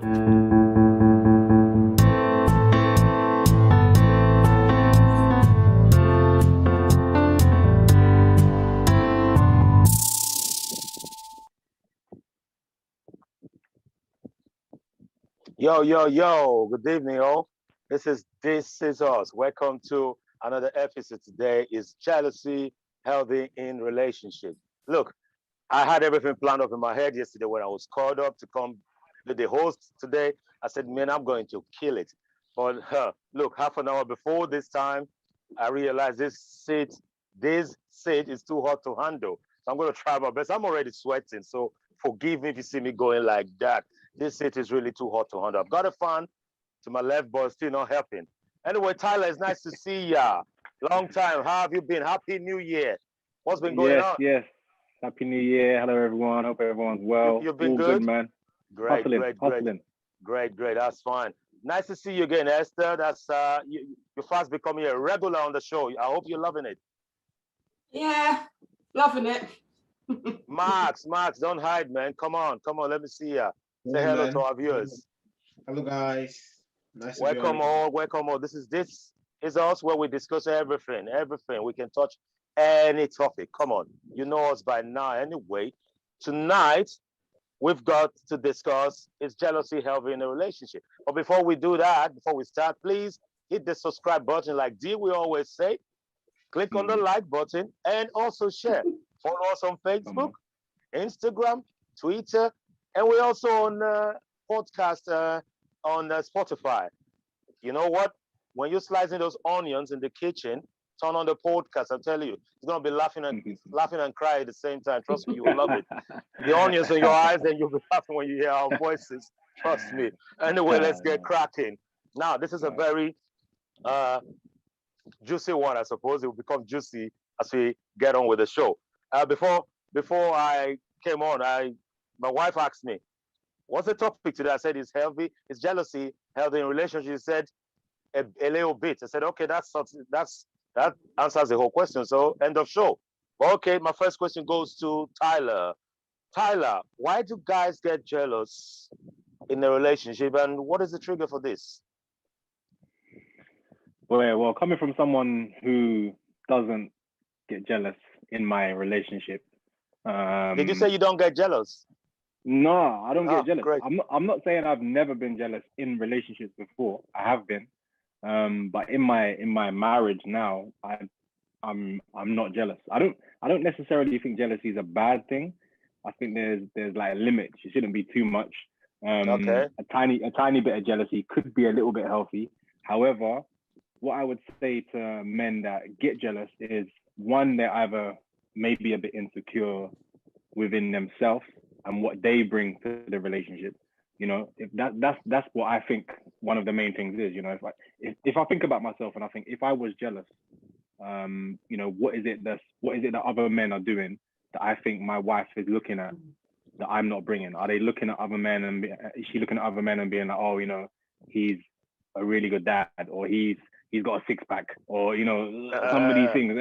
Yo, yo, yo, good evening, all. This is us. Welcome to another episode. Today is jealousy, healthy in relationship. Look, I had everything planned up in my head yesterday when I was called up to come be the host today. I said, man, I'm going to kill it. But look, half an hour before this time, I realized this seat is too hot to handle. So I'm going to try my best. I'm already sweating, so forgive me if you see me going like that. This seat is really too hot to handle. I've got a fan to my left, but still not helping. Anyway, Tyler, it's nice to see ya. Long time. How have you been? Happy New Year. What's been going Yes, on? yes. Happy New Year. Hello, everyone. Hope everyone's well. You've been All good, good? man. Great, Hustling, great, great, hustling. great. That's fine. Nice to see you again, Esther. That's you're fast becoming a regular on the show. I hope you're loving it. Yeah, loving it. Max, don't hide, man. Come on. Let me see ya. Say Morning, hello man. to our viewers. Hello, guys. Nice to be on. Welcome all. This is us where we discuss everything. We can touch any topic. Come on, you know us by now. Anyway, tonight we've got to discuss is jealousy healthy in a relationship. But before we do that, before we start, please hit the subscribe button like D we always say. Click on the like button and also share. Follow us on Facebook, Instagram, Twitter, and we're also on podcast on Spotify. You know what? When you're slicing those onions in the kitchen, turn on the podcast. I'm telling you, you're gonna be laughing and crying at the same time. Trust me, you will love it. The onions in your eyes, and you'll be laughing when you hear our voices. Trust me. Anyway, let's get cracking. Now, this is a very juicy one, I suppose. It will become juicy as we get on with the show. Before I came on, my wife asked me, "What's the topic today?" I said, "It's healthy. It's jealousy, healthy in relationship." She said, "A little bit." I said, "Okay, that answers the whole question. So end of show." Okay, my first question goes to Tyler. Tyler, why do guys get jealous in a relationship, and what is the trigger for this? Well, coming from someone who doesn't get jealous in my relationship. Did you say you don't get jealous? No, I don't get jealous. Great. I'm not saying I've never been jealous in relationships before. I have been. But in my marriage now, I'm not jealous. I don't necessarily think jealousy is a bad thing. I think there's like limits. It shouldn't be too much. Okay. A tiny bit of jealousy could be a little bit healthy. However, what I would say to men that get jealous is, one, they're either maybe a bit insecure within themselves and what they bring to the relationship. You know, if that's what I think one of the main things is. You know, if I think about myself and I think if I was jealous, you know, what is it that other men are doing that I think my wife is looking at that I'm not bringing? Are they looking at other men and is she looking at other men and being like, oh, you know, he's a really good dad, or he's got a six-pack, or, you know, some of these things.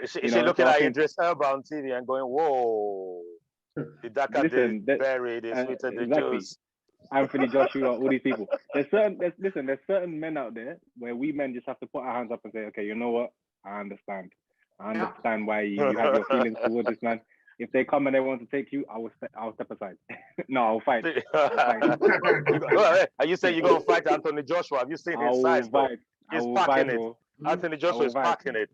Is she looking at Idris Elba on TV and going, whoa, the darker the berry, the sweeter the juice. Anthony Joshua, all these people. There's certain men out there where we men just have to put our hands up and say, okay, you know what? I understand why you have your feelings towards this man. If they come and they want to take you, I'll step aside. No, I'll fight. Are you saying you're gonna fight Anthony Joshua? Have you seen his size? He's packing it. Anthony Joshua is packing it.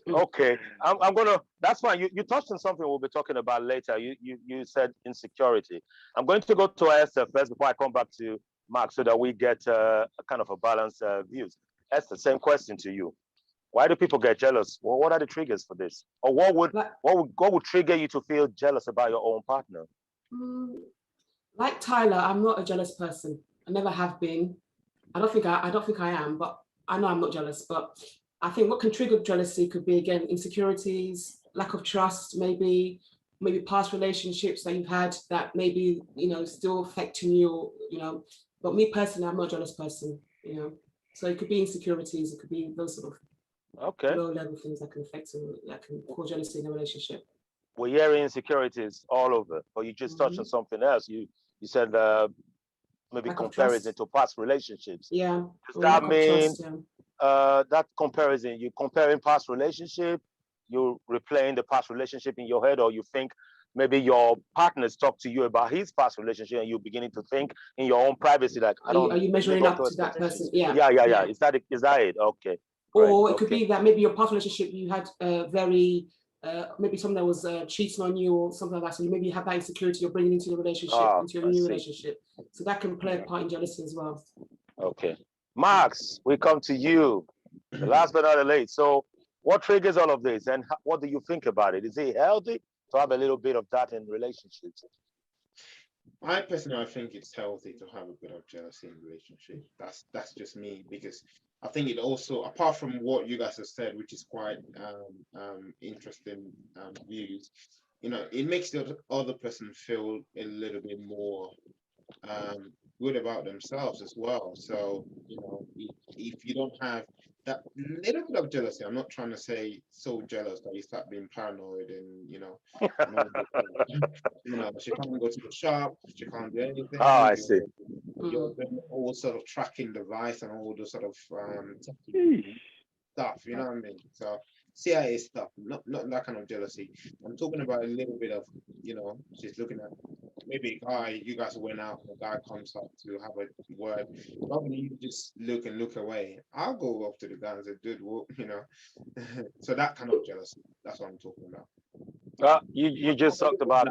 Okay, I'm gonna. That's fine. You touched on something we'll be talking about later. You said insecurity. I'm going to go to Esther first before I come back to Mark, so that we get a kind of a balanced views. Esther, same question to you. Why do people get jealous? Well, what are the triggers for this? Or what would trigger you to feel jealous about your own partner? Like Tyler, I'm not a jealous person. I never have been. I don't think I am, but I know I'm not jealous. But I think what can trigger jealousy could be, again, insecurities, lack of trust, maybe past relationships that you've had that maybe, you know, still affecting you, you know. But me personally, I'm not a jealous person, you know. So it could be insecurities, it could be those sort of low level things that can affect, that can cause jealousy in a relationship. we're hearing insecurities all over, but you just touched on something else. You said maybe Lack of comparison trust. to past relationships. Yeah. Does Or that lack of mean trust, yeah. that comparison, you comparing past relationship, you replaying the past relationship in your head, or you think maybe your partners talk to you about his past relationship and you're beginning to think in your own privacy, like, I Are don't you live measuring up up to to that person? expectations. Yeah. Yeah. Is that it? Okay. Great. Or it could Okay. be that maybe your past relationship, you had very, maybe someone that was cheating on you or something like that. So you maybe have that insecurity you're bringing into the relationship, into your I new see. relationship. So that can play a part in jealousy as well. Okay. Max, we come to you. The last but not the least. So what triggers all of this and what do you think about it? Is it healthy to have a little bit of that in relationships? I personally, I think it's healthy to have a bit of jealousy in a relationship. That's just me, because I think it also, apart from what you guys have said, which is quite interesting views, it makes the other person feel a little bit more good about themselves as well. So, if you don't have that little bit of jealousy, I'm not trying to say so jealous that you start being paranoid and, and all this she can't go to the shop, she can't do Oh, anything, I see. you're doing all sort of tracking device and all those sort of stuff, you know what I mean? So CIA stuff, not that kind of jealousy. I'm talking about a little bit of, she's looking at maybe a guy, you guys went out and a guy comes up to have a word. Probably you just look away. I'll go up to the guy and say, dude, what, So that kind of jealousy, that's what I'm talking about. You just talked about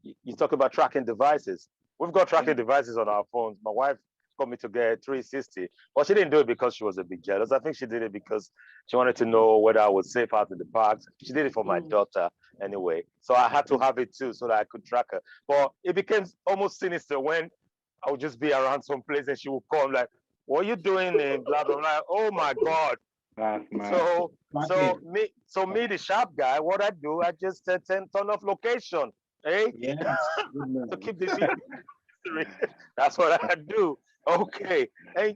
you talk about tracking devices. We've got tracking devices on our phones. My wife told me to get 360, but she didn't do it because she was a bit jealous. I think she did it because she wanted to know whether I was safe out in the parks. She did it for my daughter anyway. So I had to have it too so that I could track her. But it became almost sinister when I would just be around some place and she would come like, what are you doing in blah, blah, blah. Oh my God. That's mad. So me, the sharp guy, what I do, I just turn off location. Hey, to keep the secret. That's what I do. Okay. Hey,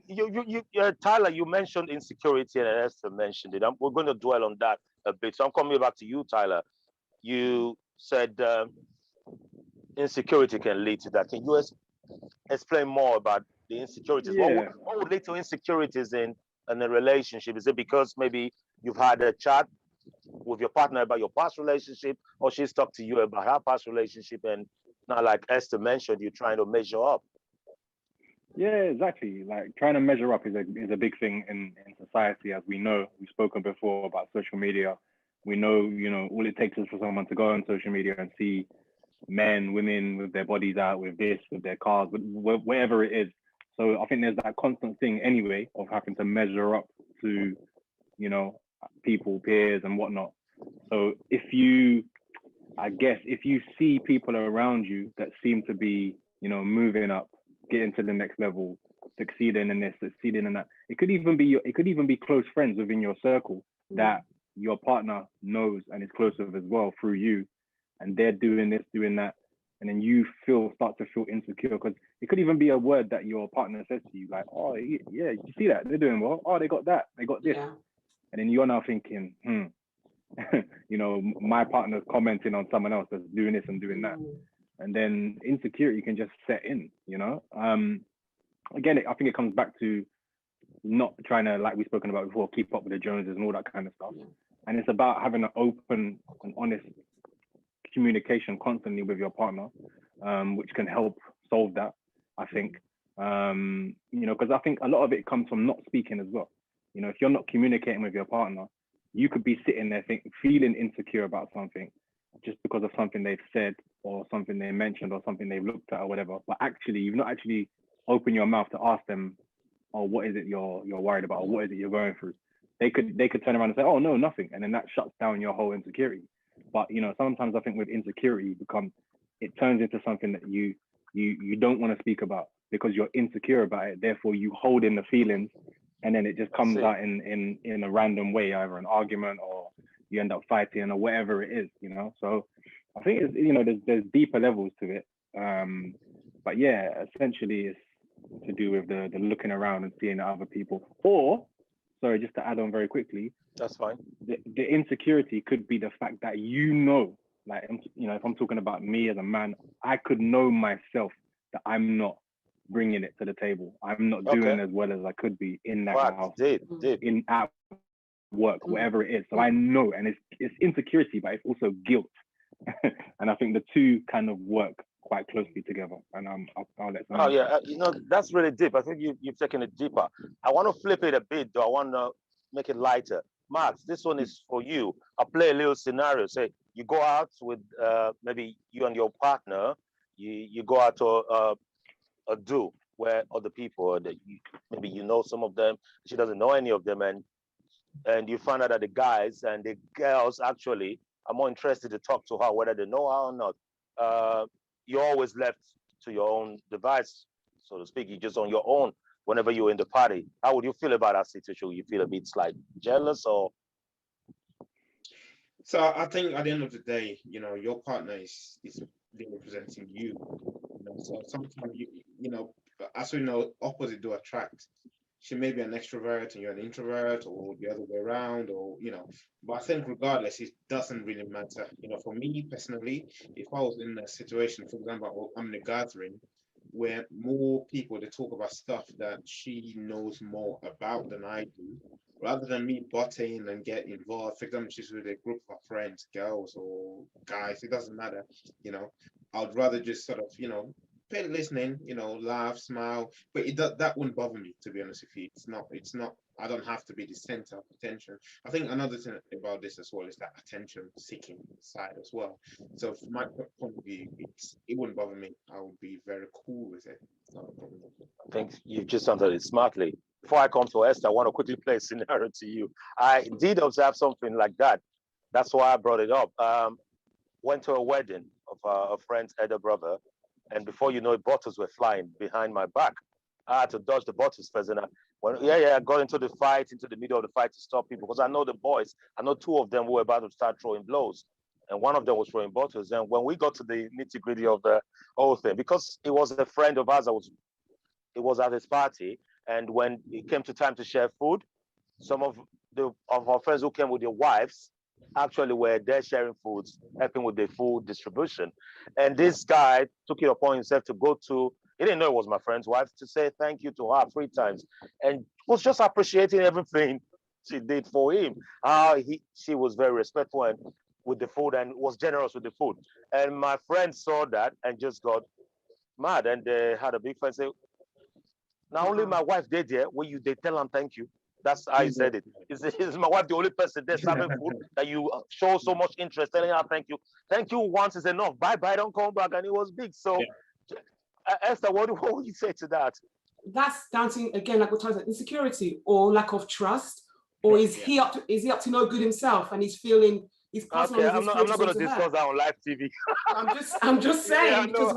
Tyler, you mentioned insecurity, and Esther mentioned it. We're going to dwell on that a bit. So I'm coming back to you, Tyler. You said insecurity can lead to that. Can you explain more about the insecurities? Yeah. What would lead to insecurities in a relationship? Is it because maybe you've had a chat with your partner about your past relationship, or she's talked to you about her past relationship, and now, like Esther mentioned, you're trying to measure up? Yeah, exactly. Like trying to measure up is a big thing in society, as we know. We've spoken before about social media. We know, all it takes is for someone to go on social media and see men, women with their bodies out, with this, with their cars, whatever it is. So I think there's that constant thing anyway of having to measure up to, people, peers and whatnot. So if you see people around you that seem to be, moving up, getting to the next level, succeeding in this, succeeding in that, it could even be close friends within your circle that your partner knows and is close with as well through you, and they're doing this, doing that, and then you start to feel insecure because it could even be a word that your partner says to you, like, oh yeah, you see that they're doing well, oh they got that, they got this, and then you're now thinking, my partner's commenting on someone else that's doing this and doing that, and then insecurity can just set in. Again, I think it comes back to not trying to, like we've spoken about before, keep up with the Joneses and all that kind of stuff. And it's about having an open and honest communication constantly with your partner, which can help solve that, I think. Because I think a lot of it comes from not speaking as well. If you're not communicating with your partner, you could be sitting there feeling insecure about something just because of something they've said or something they mentioned or something they've looked at or whatever. But actually, you've not actually opened your mouth to ask them, oh, what is it you're worried about? Or what is it you're going through? They could turn around and say, oh, no, nothing. And then that shuts down your whole insecurity. But, sometimes I think with insecurity, it turns into something that you don't want to speak about because you're insecure about it. Therefore, you hold in the feelings, and then it just comes out in a random way, either an argument or you end up fighting or whatever it is, So I think it's, there's deeper levels to it. But yeah, essentially it's to do with the looking around and seeing other people. Or, just to add on very quickly. That's fine. The insecurity could be the fact that Like, you know, if I'm talking about me as a man, I could know myself that I'm not bringing it to the table. I'm not doing as well as I could be in that house, Deep. at work, whatever it is. So I know, and it's insecurity, but it's also guilt. And I think the two kind of work quite closely together. And I'll let someone. Oh yeah, you know, that's really deep. I think you've taken it deeper. I want to flip it a bit, though. I want to make it lighter. Max, this one is for you. I'll play a little scenario. Say you go out with maybe you and your partner. You go out to a do where other people that maybe you know some of them. She doesn't know any of them, and you find out that the guys and the girls actually are more interested to talk to her, whether they know her or not. You're always left to your own device, so to speak. You're just on your own whenever you're in the party. How would you feel about that situation? You feel a bit like jealous or? So I think at the end of the day, you know, your partner is representing you. You know, so sometimes you know, as we know, opposite do attract. She may be an extrovert and you're an introvert, or the other way around, or you know. But I think regardless, it doesn't really matter. You know, for me personally, if I was in a situation, for example, I'm in a gathering where more people they talk about stuff that she knows more about than I do, rather than me butting and get involved. For example, she's with a group of friends, girls or guys, it doesn't matter. You know, I'd rather just sort of, you know, pay listening, you know, laugh, smile, but that wouldn't bother me, to be honest with you. It's not, I don't have to be the center of attention. I think another thing about this as well is that attention seeking side as well. So from my point of view, it wouldn't bother me. I would be very cool with it. Not a problem. I think you've just answered it smartly. Before I come to Esther, I want to quickly play a scenario to you. I did observe something like that. That's why I brought it up. Went to a wedding of a friend's elder brother, and before you know it, bottles were flying behind my back. I had to dodge the bottles first, and I got into the fight, into the middle of the fight to stop people, because I know the boys. I know two of them were about to start throwing blows, and one of them was throwing bottles. And when we got to the nitty gritty of the whole thing, because it was a friend of ours, it was at his party, and when it came to time to share food, some of our friends who came with their wives actually were there sharing foods, helping with the food distribution. And this guy took it upon himself to go to, he didn't know it was my friend's wife, to say thank you to her 3 times, and was just appreciating everything she did for him. She was very respectful and with the food, and was generous with the food. And my friend saw that and just got mad, and they had a big fight. Say, not only my wife did there, when they tell them thank you. That's how he said it. Is my wife the only person there serving food that you show so much interest, telling her thank you? Thank you once is enough. Bye bye, don't come back. And it was big. So, Esther, what would you say to that? That's down to, again, like what Tyler said, insecurity or lack of trust, or is he up to no good himself, and he's feeling he's passing Okay, on his I'm not going to her. discuss that on live TV. I'm just saying, Yeah, because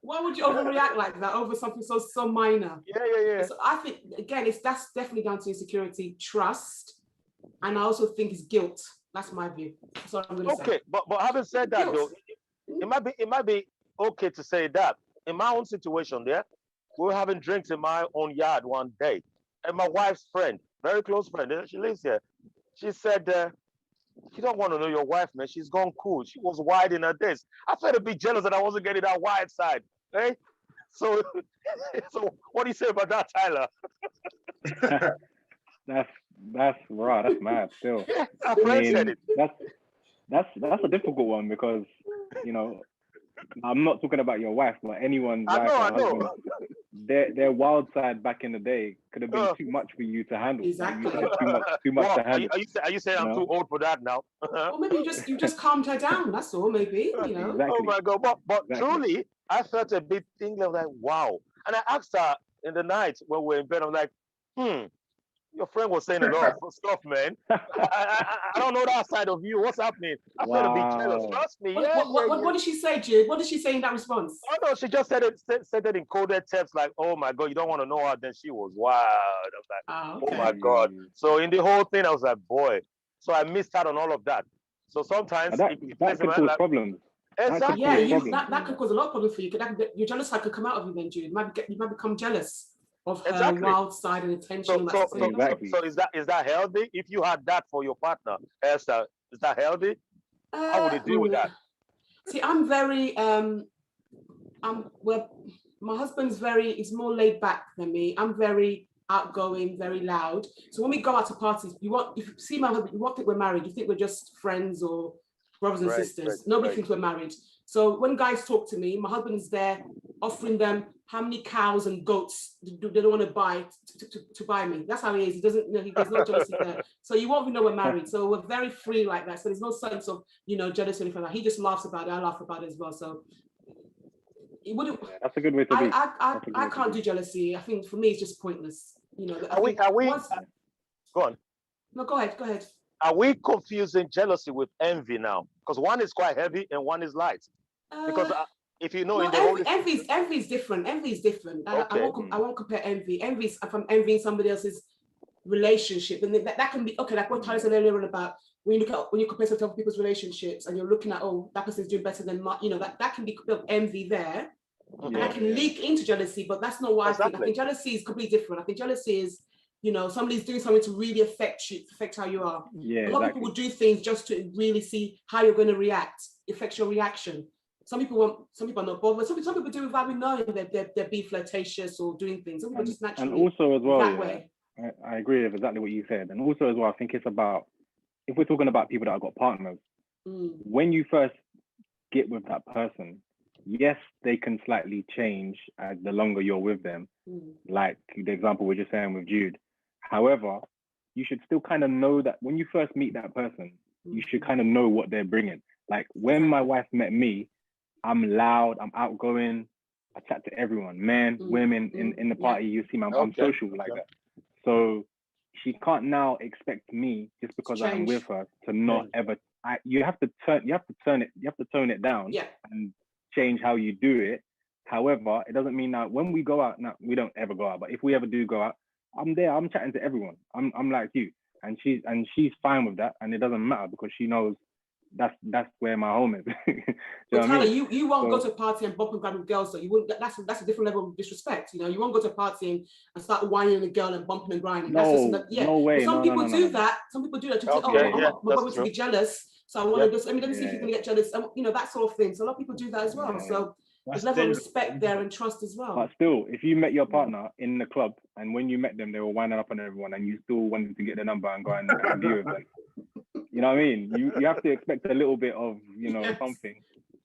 why would you overreact like that over something so minor? Yeah. So I think, again, that's definitely down to insecurity, trust, and I also think it's guilt. That's my view. That's what I'm going to say. Okay, but having said that, though, it might be okay to say that. In my own situation there, we were having drinks in my own yard one day, and my wife's friend, very close friend, she lives here, she said, you don't want to know your wife, man. She's gone cool. She was wide in her days. I felt a bit jealous that I wasn't getting that wide side. Hey, so what do you say about that, Tyler? That's raw. That's mad. Still, Our friend said it. That's a difficult one, because you know, I'm not talking about your wife, but anyone's wife or husband. Their wild side back in the day could have been too much for you to handle. Exactly. Too much to handle. Are you saying I'm too old for that now? Or maybe you just calmed her down. That's all. Maybe, you know. Exactly. Oh my God! But truly, I felt a bit thinking of like, wow. And I asked her in the night when we were in bed. I'm like, your friend was saying a lot of stuff, man. I don't know that side of you. What's happening? I felt a bit jealous. Trust me. What did she say, Jude? What did she say in that response? Oh no, she just said it in coded text, like, "Oh my God, you don't want to know her." Then she was wild. I was like, okay. "Oh my God!" So in the whole thing, I was like, "Boy." So I missed out on all of that. So sometimes that could cause problems. Exactly. That could cause a lot of problems for you. Your jealous side could come out of you then, Jude. You might become jealous of her wild side and attention. So is that healthy? If you had that for your partner, Esther, is that healthy? How would you deal with that? See, I'm very well, my husband's is more laid back than me. I'm very outgoing, very loud. So when we go out to parties, if you see my husband, you won't think we're married. You think we're just friends or brothers and sisters. Nobody thinks we're married. So when guys talk to me, my husband's there offering them how many cows and goats they don't want to buy to buy me. That's how he is. He doesn't, you know, there's no jealousy there. So you won't even know we're married. So we're very free like that. So there's no sense of, you know, jealousy or anything like that. He just laughs about it. I laugh about it as well. So it wouldn't. Yeah, that's a good way to be. I can't do jealousy. I think for me it's just pointless. You know. Are we? Go on. No, go ahead. Go ahead. Are we confusing jealousy with envy now? Because one is quite heavy and one is light. Because if you know, no, in the envy is different. Envy is different. Okay. I won't compare envy. Envy is if I'm envying somebody else's relationship, and that can be okay. Like what Tyler said earlier on about when you compare to other people's relationships, and you're looking at, oh, that person's doing better than my, you know, that can be a bit of envy there. And that can leak into jealousy, but that's not what I think. I think jealousy is completely different. I think jealousy is, you know, somebody's doing something to really affect how you are. Yeah, a lot of people will do things just to really see how you're going to react, affects your reaction. Some people are not bothered. Some people do without even knowing that they're being flirtatious or doing things. Some people just naturally. And also as well, that way. I agree with exactly what you said. And also as well, I think it's about, if we're talking about people that have got partners, when you first get with that person, yes, they can slightly change as the longer you're with them. Like the example we're just saying with Jude. However, you should still kind of know that when you first meet that person, you should kind of know what they're bringing. Like when my wife met me, I'm loud, I'm outgoing, I chat to everyone, men, women in the party. You see, I'm social like that. So she can't now expect me just because I'm with her to not ever. You have to tone it down and change how you do it. However, it doesn't mean that when we go out, now we don't ever go out, but if we ever do go out, I'm there, I'm chatting to everyone. I'm like you, and she's fine with that, and it doesn't matter because she knows that's where my home is. But Tyler, you won't go to a party and bump and grab with girls, so you wouldn't. That's a different level of disrespect. You know, you won't go to a party and start whining a girl and bumping and grinding. No way. Some people do that. Some people do that. My brother to be jealous, so I want to just. Let me see if you can get jealous. You know, that sort of thing. So a lot of people do that as well. So there's level of respect there and trust as well. But still, if you met your partner in the club and when you met them, they were winding up on everyone, and you still wanted to get the number and go and view with them. You know what I mean? You have to expect a little bit of, you know, something,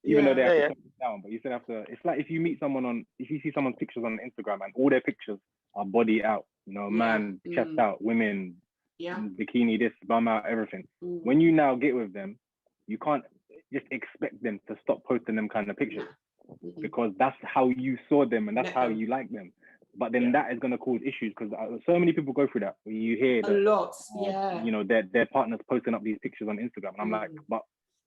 even though they have to tone it down. But you still have to. It's like if you see someone's pictures on Instagram and all their pictures are body out, you know, man, chest out, women, bikini, this, bum out, everything. When you now get with them, you can't just expect them to stop posting them kind of pictures because that's how you saw them and that's how you like them. But then that is going to cause issues because so many people go through that. Where you hear that, a lot, you know, their partners posting up these pictures on Instagram, and I'm like, but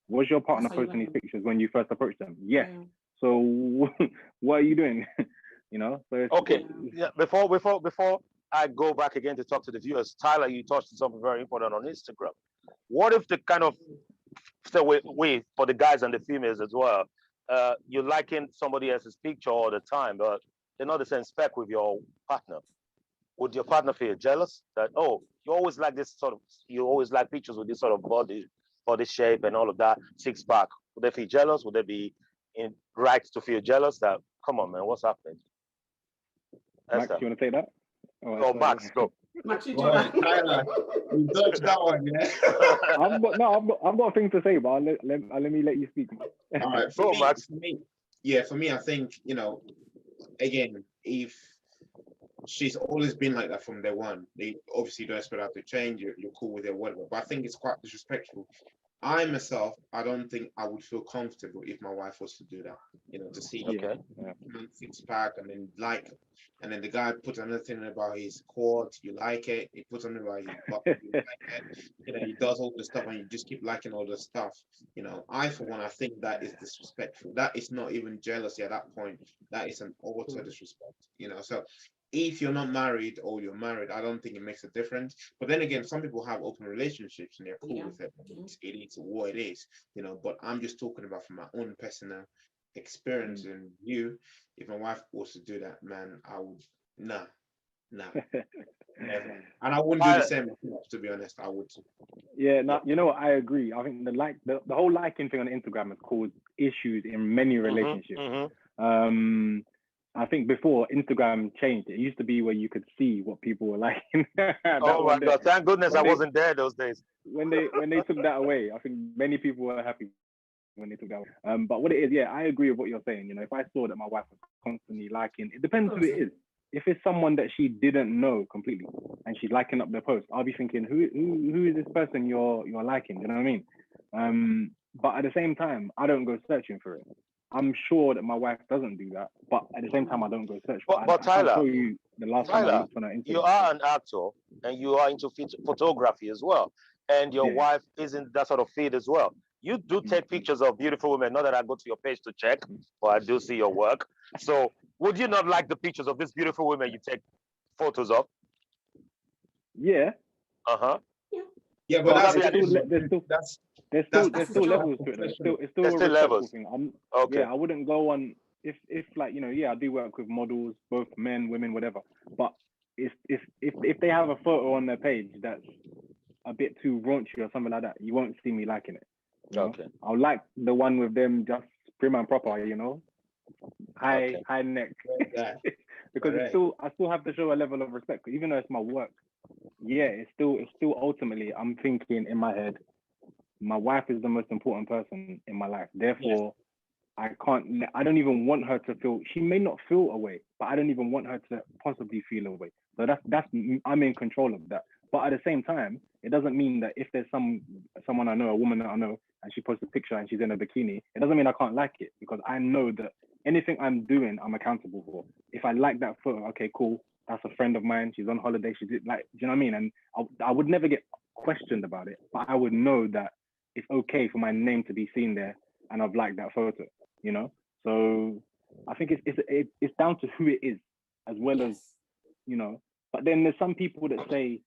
was your partner posting these pictures when you first approached them? Yes. So what are you doing? You know. So Before I go back again to talk to the viewers, Tyler, you touched on something very important on Instagram. What if the kind of for the guys and the females as well, you're liking somebody else's picture all the time, but they're not the same spec with your partner? Would your partner feel jealous that, oh, you always like pictures with this sort of body shape and all of that, six pack? Would they feel jealous? Would they be right to feel jealous that, come on, man, what's happening? Max, you want to take that? Oh, Max, go. Max, you do Well, that. Tyler, you dodged that one, yeah. I've got things to say, but let me let you speak. All right, for me, I think, you know, again, if she's always been like that from day one, they obviously don't expect her to change. You're cool with it, whatever. But I think it's quite disrespectful. I myself, I don't think I would feel comfortable if my wife was to do that. You know, to see six pack and then the guy puts another thing about his quad, you like it. He puts something about his butt, you like it. You know, he does all the stuff and you just keep liking all the stuff. You know, for one, I think that is disrespectful. That is not even jealousy at that point. That is an utter disrespect. You know, so if you're not married or you're married, I don't think it makes a difference. But then again, some people have open relationships and they're cool with it. It is what it is, you know. But I'm just talking about from my own personal experience and view. If my wife was to do that, man, I would Nah, never. And I wouldn't do the same myself, to be honest. I would. Yeah, no, you know what? I agree. I think the whole liking thing on Instagram has caused issues in many relationships. I think before Instagram changed, it used to be where you could see what people were liking. Oh my God! Thank goodness I wasn't there those days. When they took that away, I think many people were happy when they took that away. But what it is, yeah, I agree with what you're saying. You know, if I saw that my wife was constantly liking, it depends who it is. If it's someone that she didn't know completely and she's liking up their post, I'll be thinking, who is this person you're liking? You know what I mean? But at the same time, I don't go searching for it. I'm sure that my wife doesn't do that, but at the same time, I don't go search for it. But Tyler, I can't show you the last time I looked on her Instagram. You are an actor and you are into photography as well, and your wife is in that sort of field as well. You do take pictures of beautiful women. Not that I go to your page to check, but I do see your work. So would you not like the pictures of these beautiful women you take photos of? Yeah. Yeah, but there's still levels to it. It's still a respectful thing. Okay. Yeah, I wouldn't go on if like, you know, yeah, I do work with models, both men, women, whatever. But if they have a photo on their page that's a bit too raunchy or something like that, you won't see me liking it. You know? I'll like the one with them just prim and proper, you know, high neck, because I still have to show a level of respect, even though it's my work. Yeah, it's still ultimately, I'm thinking in my head, my wife is the most important person in my life. Therefore, I don't even want her to feel, she may not feel away, but I don't even want her to possibly feel away. So that's I'm in control of that. But at the same time, it doesn't mean that if there's someone I know, a woman that I know, and she posts a picture and she's in a bikini, it doesn't mean I can't like it, because I know that anything I'm doing, I'm accountable for. If I like that photo, okay, cool. That's a friend of mine. She's on holiday. She did, like, do you know what I mean? And I would never get questioned about it, but I would know that it's okay for my name to be seen there, and I've liked that photo, you know? So I think it's down to who it is, as well as, you know, but then there's some people that say,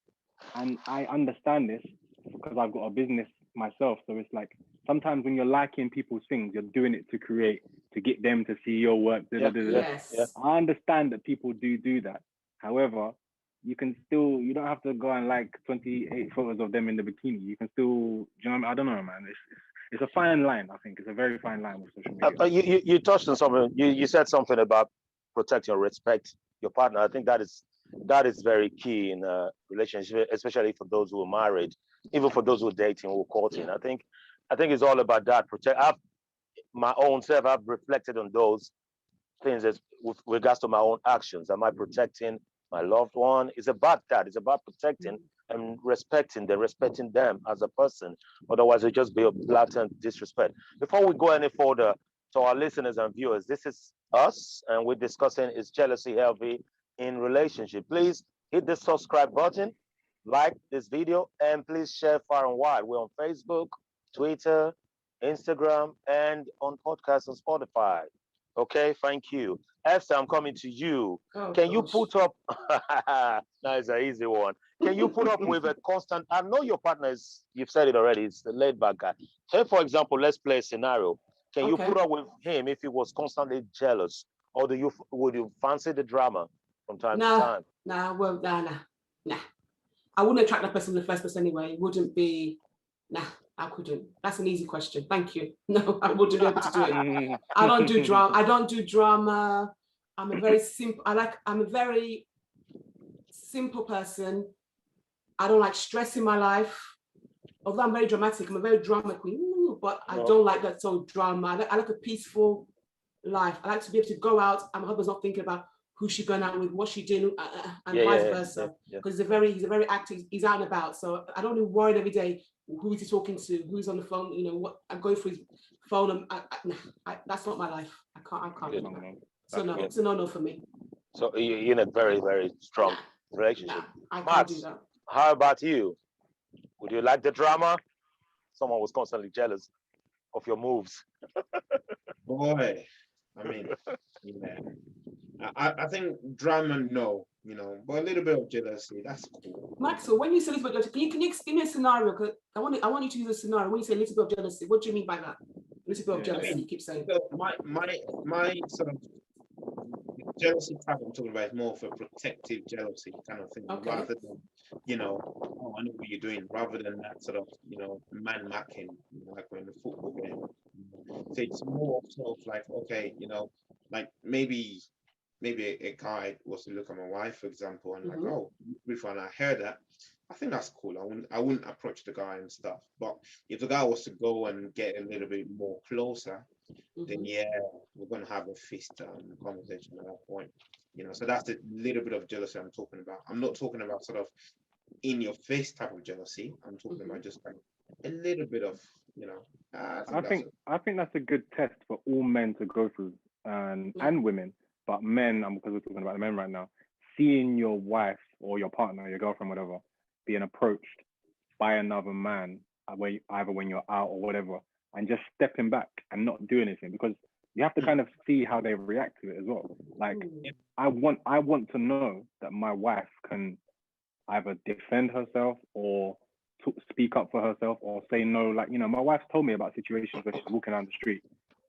and I understand this because I've got a business myself. So it's like, sometimes when you're liking people's things, you're doing it to get them to see your work. I understand that people do that. However, you don't have to go and like 28 photos of them in the bikini. You can still, you know what I mean? I don't know, man. It's a fine line. I think it's a very fine line with social media. You touched on something. You said something about protecting or respect your partner. I think that is very key in a relationship, especially for those who are married, even for those who are dating or courting. I think it's all about that. My own self, I've reflected on those things with regards to my own actions. Am I protecting my loved one? It's about that. It's about protecting and respecting them as a person. Otherwise, it just be a blatant disrespect. Before we go any further, to our listeners and viewers, this is us, and we're discussing, is jealousy healthy in relationship? Please hit the subscribe button, like this video, and please share far and wide. We're on Facebook, Twitter, Instagram, and on podcasts on Spotify. Okay, thank you. Esther, I'm coming to you. Can you put up, that's an easy one. Can you put up with a constant, I know your partner is, you've said it already, it's the laid back guy. Say, for example, let's play a scenario. Can you put up with him if he was constantly jealous? Or would you fancy the drama from time to time? Nah. I wouldn't attract that person in the first place anyway. It wouldn't be, I couldn't. That's an easy question. Thank you. No, I wouldn't be able to do it. I don't do drama. I'm a very simple person. I don't like stress in my life. Although I'm very dramatic, I'm a very drama queen, but I don't like that sort of drama. I like a peaceful life. I like to be able to go out and my husband's not thinking about who she's going out with, what she's doing, and vice versa. Because he's a very active, he's out and about. So I don't really worry every day who is he talking to, who's on the phone, you know, what I'm going through his phone. That's not my life. I can't do that. So no, it's a no for me. So you're in a very, very strong relationship. I can't do that. How about you? Would you like the drama? Someone was constantly jealous of your moves. Boy, I mean, I think drama, no, you know, but a little bit of jealousy, that's cool. Maxwell, when you say a little bit of jealousy, can you give me a scenario? Because I want you to use a scenario. When you say a little bit of jealousy, what do you mean by that? A little bit of jealousy, you keep saying. So my sort of jealousy type I'm talking about is more of a protective jealousy kind of thing, Okay. rather than, oh, I know what you're doing, rather than that sort of, man marking, like we're in the football game. So it's more sort of like, okay, like maybe a guy was to look at my wife, for example, and like, Mhm. oh, before I heard that, I think that's cool. I wouldn't approach the guy and stuff. But if the guy was to go and get a little bit more closer, then Mhm. yeah, we're gonna have a fist conversation at that point. So that's the little bit of jealousy I'm talking about. I'm not talking about sort of in your face type of jealousy. I'm talking about just like a little bit of, I I think that's think I think that's a good test for all men to go through, Yeah. and women, but men, because we're talking about the men right now, seeing your wife or your partner, your girlfriend, whatever, being approached by another man, either when you're out or whatever, and just stepping back and not doing anything, because you have to kind of see how they react to it as well. Like, Mm. I want to know that my wife can either defend herself or speak up for herself or say no. Like, my wife's told me about situations where she's walking down the street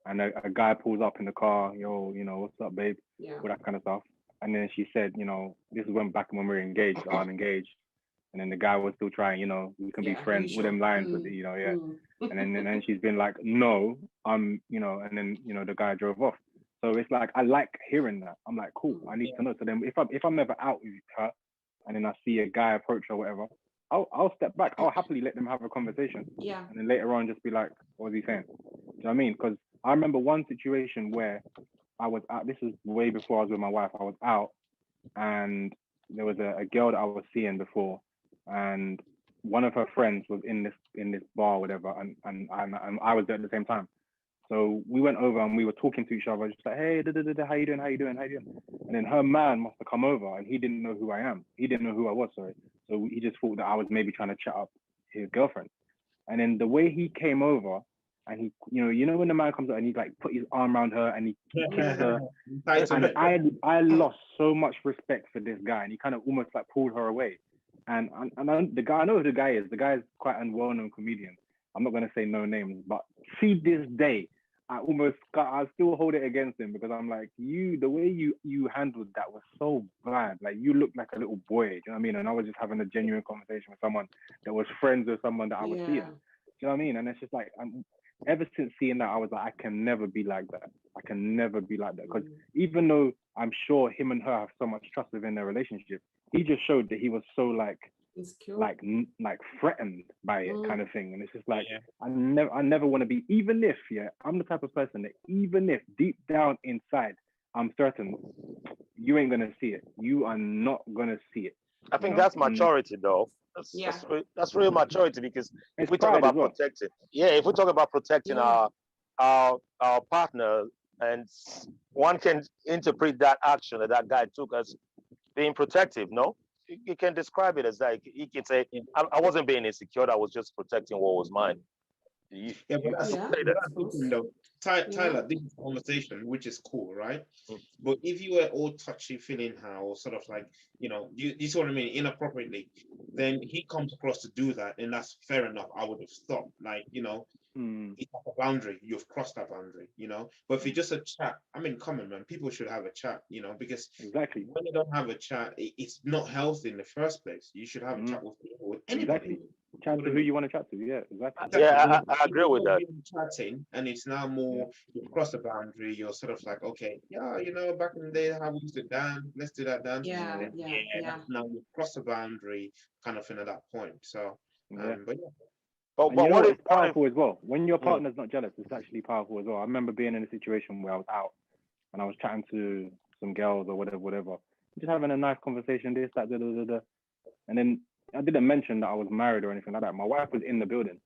and a guy pulls up in the car, yo, what's up, babe? Yeah. All that kind of stuff. And then she said, this is back when we were engaged, or I'm engaged. And then the guy was still trying, we can be Yeah, friends with them usual. lines with it, yeah. Mm. And then she's been like, no, and then, the guy drove off. So it's like, I like hearing that. I'm like, cool, I need to know. So then if I'm ever out with her and then I see a guy approach or whatever, I'll step back. I'll happily let them have a conversation. Yeah. And then later on, just be like, what was he saying? Do you know what I mean? Because I remember one situation where I was out, this was way before I was with my wife. I was out and there was a girl that I was seeing before, and one of her friends was in this bar or whatever, and I was there at the same time. So we went over and we were talking to each other, just like, hey, how you doing? How you doing? How you doing? And then her man must have come over and he didn't know who I am. He didn't know who I was, sorry. So he just thought that I was maybe trying to chat up his girlfriend. And then the way he came over and he, when the man comes out and he like put his arm around her and he kissed her. And I lost so much respect for this guy, and he kind of almost like pulled her away. And the guy, I know who the guy is. The guy is quite a well-known comedian. I'm not gonna say no names, but to this day, I still hold it against him, because I'm like, the way you handled that was so bad. Like, you looked like a little boy. Do you know what I mean? And I was just having a genuine conversation with someone that was friends with someone that I was seeing. Do you know what I mean? And it's just like, ever since seeing that, I was like, I can never be like that. I can never be like that. Because even though I'm sure him and her have so much trust within their relationship, he just showed that he was so like threatened by it, kind of thing. And it's just like, I never want to be, even if, I'm the type of person that even if deep down inside, I'm certain you ain't going to see it. You are not going to see it. I think that's maturity, though. That's real maturity, because if we talk about protecting, if we talk about protecting our partner, and one can interpret that action that guy took as being protective, no? You can describe it as like, he can say, I wasn't being insecure, I was just protecting what was mine. Tyler, this is conversation, which is cool, right? But if you were all touchy feeling how, or sort of like, you see what I mean, inappropriately, then he comes across to do that, and that's fair enough. I would have stopped, like, it's like a boundary. You've crossed that boundary, But if it's just a chat, I mean, come on, man, people should have a chat, because exactly when you don't have a chat, it's not healthy in the first place. You should have a chat with people, with anybody. Chat to who you want to chat to. Yeah, exactly. Yeah, I agree with that. Chatting, and it's now more, you cross the boundary. You're sort of like, okay, back in the day, how we used to dance, let's do that dance. Yeah. Now you cross the boundary, kind of thing at that point. So, but what is powerful as well? When your partner's not jealous, it's actually powerful as well. I remember being in a situation where I was out and I was chatting to some girls or whatever, just having a nice conversation, this, that, and then I didn't mention that I was married or anything like that. My wife was in the building.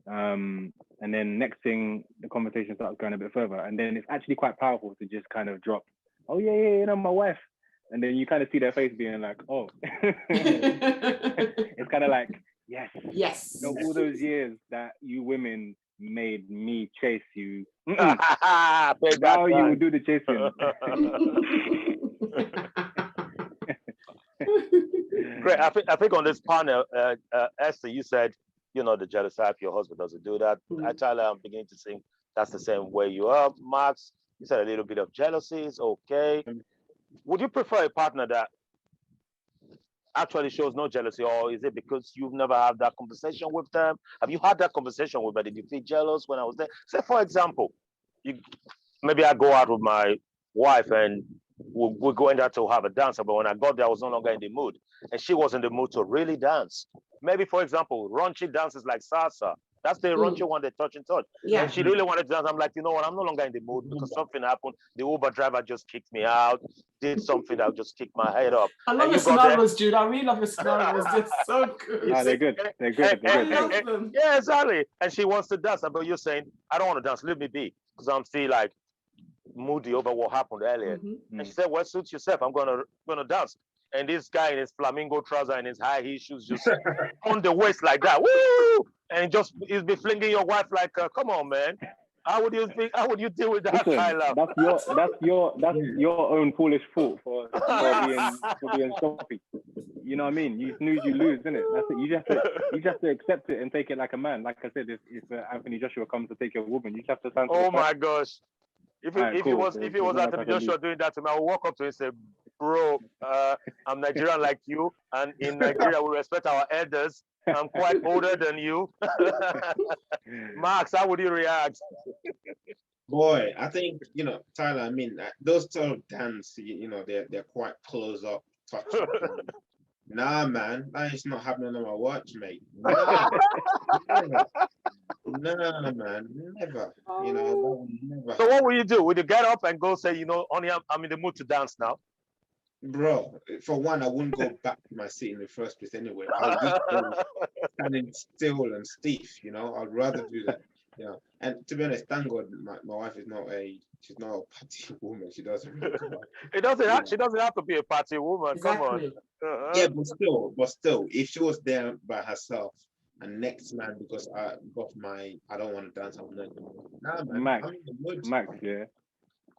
And then next thing, the conversation starts going a bit further. And then it's actually quite powerful to just kind of drop, oh, yeah, my wife. And then you kind of see their face being like, oh. It's kind of like, yes. All those years that you women made me chase you. Now you will do the chasing. Great. I think on this panel, Esther, you said, the jealous type, your husband doesn't do that. Tyler, I'm beginning to think that's the same way you are. Max, you said a little bit of jealousy is okay. would you prefer a partner that actually shows no jealousy, or is it because you've never had that conversation with them? Have you had that conversation with them? Did you feel jealous when I was there? Say, for example, you maybe I go out with my wife and we're going there to have a dance, but when I got there, I was no longer in the mood, and she was in the mood to really dance. Maybe, for example, raunchy dances like salsa. That's the raunchy one, the touch and touch. Yeah. And she really wanted to dance. I'm like, you know what? I'm no longer in the mood because something happened. The Uber driver just kicked me out, did something that just kicked my head up. I love And your you got there. scenarios, Jude. I really love your scenarios. They're so good. No, they're good. They're good. They're I good. They're love good. them. Yeah, exactly. And she wants to dance, but you're saying, I don't want to dance. Leave me be, because I'm still like moody over what happened earlier. Mhm. And she said, well, suit yourself. I'm gonna dance. And this guy in his flamingo trouser and his high heel shoes just on the waist like that. Woo! And just he's be flinging your wife like, come on, man. How would you think? How would you deal with that, Listen, Tyler? that's your own foolish fault for being sloppy. You know what I mean? You snooze, you lose, isn't it? That's it. You just have to accept it and take it like a man. Like I said, if Anthony Joshua comes to take your woman, you just have to stand. Oh my gosh! If Alright, it cool. was There's Anthony not much I can Joshua doing that to me, I would walk up to him and say, bro, I'm Nigerian like you, and in Nigeria we respect our elders. I'm quite older than you. Max, how would you react? Boy, I think, Tyler, I mean, those sort of dance, they're quite close up, touch up. Nah, man, that is not happening on my watch, mate. Nah, never. Nah, man, never. That would never. So what will you do? Would you get up and go say, honey, I'm in the mood to dance now? Bro, for one, I wouldn't go back to my seat in the first place anyway. I'll just go standing still and stiff, I'd rather do that. And to be honest, thank God my wife is she's not a party woman. She doesn't really go out. She doesn't have to be a party woman. Exactly. Come on. Yeah, but still, if she was there by herself and next man because I don't want to dance, I'm not gonna go. Nah, man, Max, I'm in the mood. Max,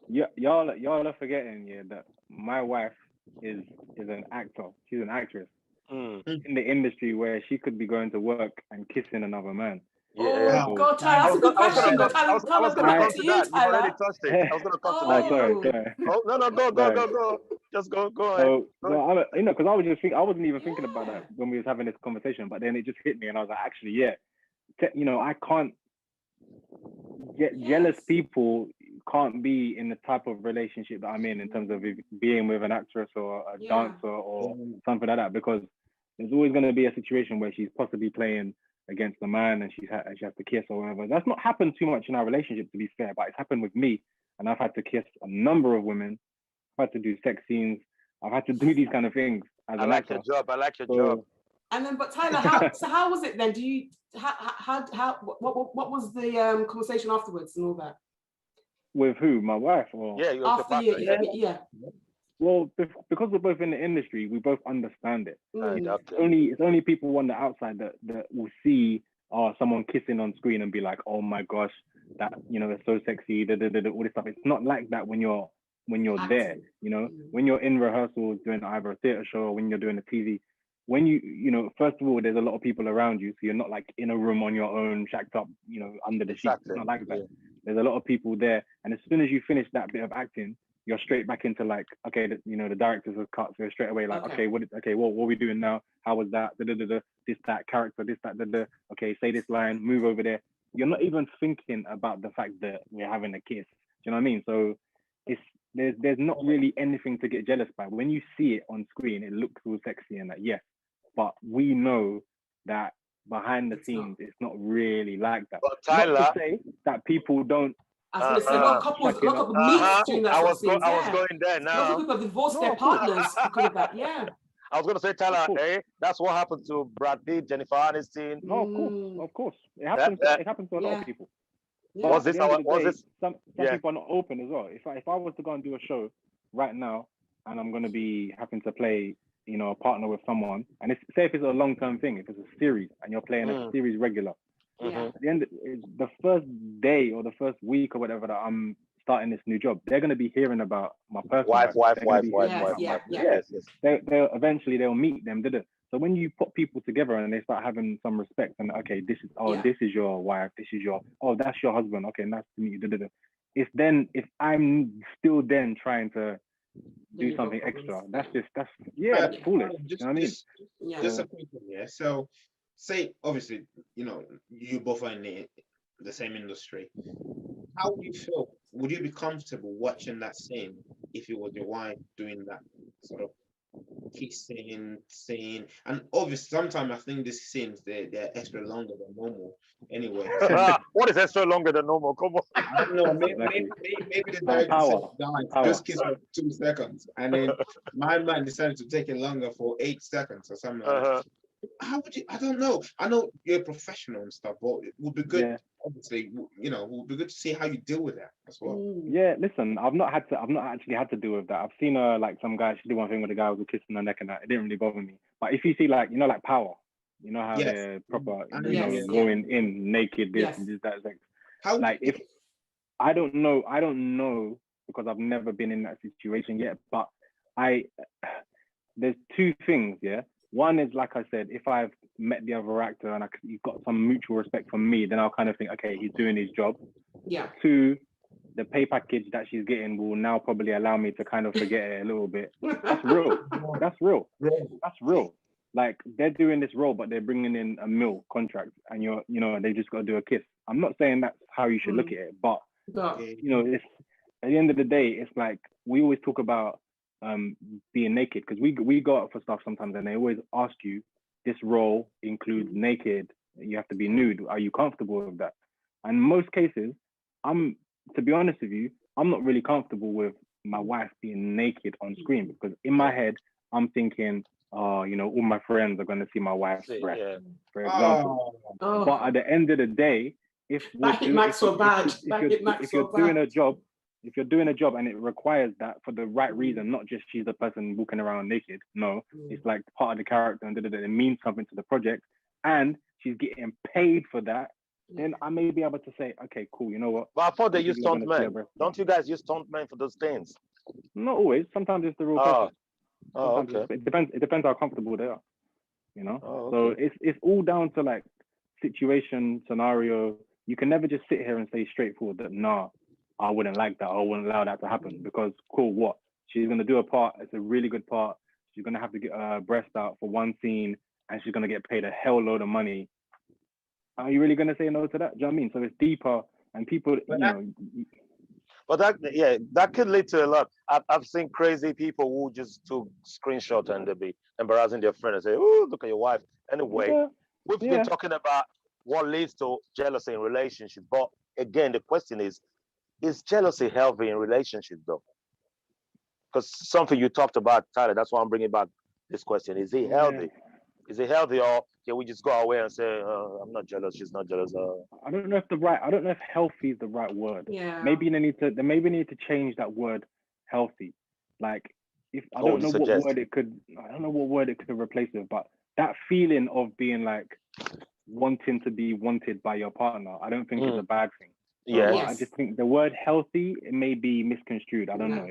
yeah, y'all are forgetting, that my wife is an actor. She's an actress in the industry where she could be going to work and kissing another man. Yeah. Oh, God, Tyler, that's a good question. I was going to come to that. You've already touched it. I was going to come to that. Sorry. Oh, no, go. Just go ahead. So, because I was just I wasn't even thinking about that when we was having this conversation, but then it just hit me, and I was like, actually, yeah, I can't get jealous people. Can't be in the type of relationship that I'm in terms of being with an actress or a dancer or something like that, because there's always going to be a situation where she's possibly playing against a man and she has to kiss or whatever. That's not happened too much in our relationship, to be fair, but it's happened with me, and I've had to kiss a number of women. I've had to do sex scenes. I've had to do these kind of things as an actor. I like your job. And then, but Tyler, how was it then? Do you what was the conversation afterwards and all that? With who? My wife? Or After yeah. Well, because we're both in the industry, we both understand it. Mm. It's only people on the outside that will see someone kissing on screen and be like, oh my gosh, that it's so sexy, all this stuff. It's not like that when you're there, when you're in rehearsals doing either a theater show or when you're doing a TV. When first of all, there's a lot of people around you, so you're not like in a room on your own, shacked up, under the sheets. It's not like that. Yeah. There's a lot of people there, and as soon as you finish that bit of acting, you're straight back into like, okay, the directors have cut, so straight away like, okay, what are we doing now? How was that? This, that character, this, that, okay, say this line, move over there. You're not even thinking about the fact that we're having a kiss. Do you know what I mean? So there's not really anything to get jealous by. When you see it on screen, it looks all sexy and that, yes, but we know that behind the scenes, it's not really like that. But Tyler, not to say that people don't. I was going to say, a lot of couples meet during that I was going there now. A lot of people have divorced their partners because of that. Yeah. I was going to say, Tyler, that's what happened to Brad Pitt, Jennifer Aniston. No, of course. It happens to a lot of people. Yeah. Was this? Some people are not open as well. If I was to go and do a show right now, and I'm going to be having to play, a partner with someone, and say if it's a long-term thing, if it's a series, and you're playing a series regular, at the end, the first day or the first week or whatever that I'm starting this new job, they're going to be hearing about my personal wife. Yes. They'll eventually meet them. So when you put people together and they start having some respect and okay, this is your wife, this is that's your husband. Okay, nice to meet you. It's then if I'm still then trying to then do you've got something problems. extra. That's that's foolish. You know what I mean? Yeah. Just a quick one, yeah. So, say obviously, you both are in the same industry. How would you feel? Would you be comfortable watching that scene if it was your wife doing that sort of kissing scene? And obviously, sometimes I think these scenes they're extra longer than normal. Anyway, What is extra longer than normal? Come on. I don't know. Maybe the director said, Power. "Guys, just kiss for 2 seconds," and then my man decided to take it longer for 8 seconds or something like that. Uh-huh. How would you? I don't know. I know you're a professional and stuff, but it would be good. Yeah. Obviously, it would be good to see how you deal with that as well. Yeah, listen, I've not actually had to deal with that. I've seen like some guy, she did one thing with a guy with a kiss on the neck and that. It didn't really bother me. But if you see like, like Power, you know how Yes. they're proper, Yes. going in naked, this, Yes. this, that, like, How? like if I don't know because I've never been in that situation yet. But there's two things, yeah. One is, like I said, if I've met the other actor and you've got some mutual respect from me, then I'll kind of think, okay, he's doing his job. Yeah. Two, the pay package that she's getting will now probably allow me to kind of forget it a little bit. That's real. That's real. That's real. Like, they're doing this role, but they're bringing in a mil contract, and they just got to do a kiss. I'm not saying that's how you should look at it, but it's at the end of the day, it's like we always talk about being naked, because we go out for stuff sometimes and they always ask you, this role includes naked, you have to be nude, are you comfortable with that? And most cases, to be honest with you, I'm not really comfortable with my wife being naked on screen, because in my head I'm thinking, all my friends are going to see my wife's breast, for example. But at the end of the day, if you're doing a job, if you're doing a job and it requires that for the right reason, not just she's the person walking around naked. No, it's like part of the character and it means something to the project, and she's getting paid for that. Then I may be able to say, okay, cool. You know what? But I thought they use stuntmen. Don't you guys use stuntmen for those things? Not always. Sometimes it's the real person. Okay. It depends how comfortable they are. Oh, So okay. it's all down to like situation, scenario. You can never just sit here and say straightforward that nah, I wouldn't like that. I wouldn't allow that to happen, because cool, what? She's gonna do a part. It's a really good part. She's gonna have to get her breast out for one scene, and she's gonna get paid a hell load of money. Are you really gonna say no to that? Do you know what I mean? So it's deeper, and people, But that could lead to a lot. I've seen crazy people who just took screenshot and they'll be embarrassing their friend and say, "Oh, look at your wife." Anyway, we've been talking about what leads to jealousy in relationships. But again, the question is jealousy healthy in relationships though? Because something you talked about, Tyler, that's why I'm bringing back this question. Is it healthy? Is it healthy, or can we just go away and say, I'm not jealous, she's not jealous? I don't know if healthy is the right word. Yeah. Maybe they need to change that word healthy. Like, if I don't know what word it could replace it, but that feeling of being like wanting to be wanted by your partner, I don't think is a bad thing. So I just think the word healthy, it may be misconstrued. I don't know.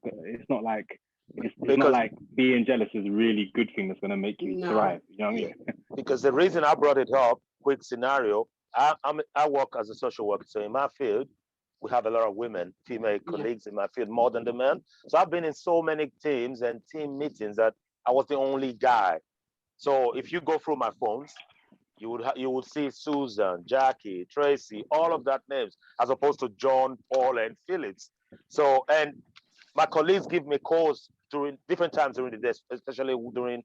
It's not like not like being jealous is a really good thing that's going to make you thrive. You know what I mean? Because the reason I brought it up, quick scenario, I work as a social worker. So in my field, we have a lot of women, female colleagues in my field, more than the men. So I've been in so many teams and team meetings that I was the only guy. So if you go through my phones, you would see Susan, Jackie, Tracy, all of that names, as opposed to John, Paul, and Felix. So, and my colleagues give me calls during different times during the day, especially during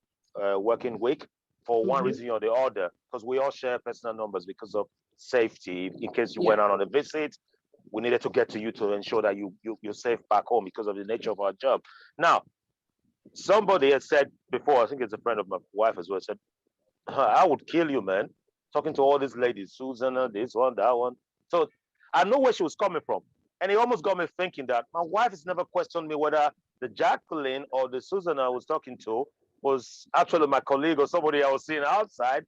working week, for one reason or the other, because we all share personal numbers because of safety. In case you went out on a visit, we needed to get to you to ensure that you're safe back home because of the nature of our job. Now, somebody has said before, I think it's a friend of my wife as well, said, I would kill you, man. Talking to all these ladies, Susan, this one, that one. So I know where she was coming from. And it almost got me thinking that my wife has never questioned me whether the Jacqueline or the Susan I was talking to was actually my colleague or somebody I was seeing outside.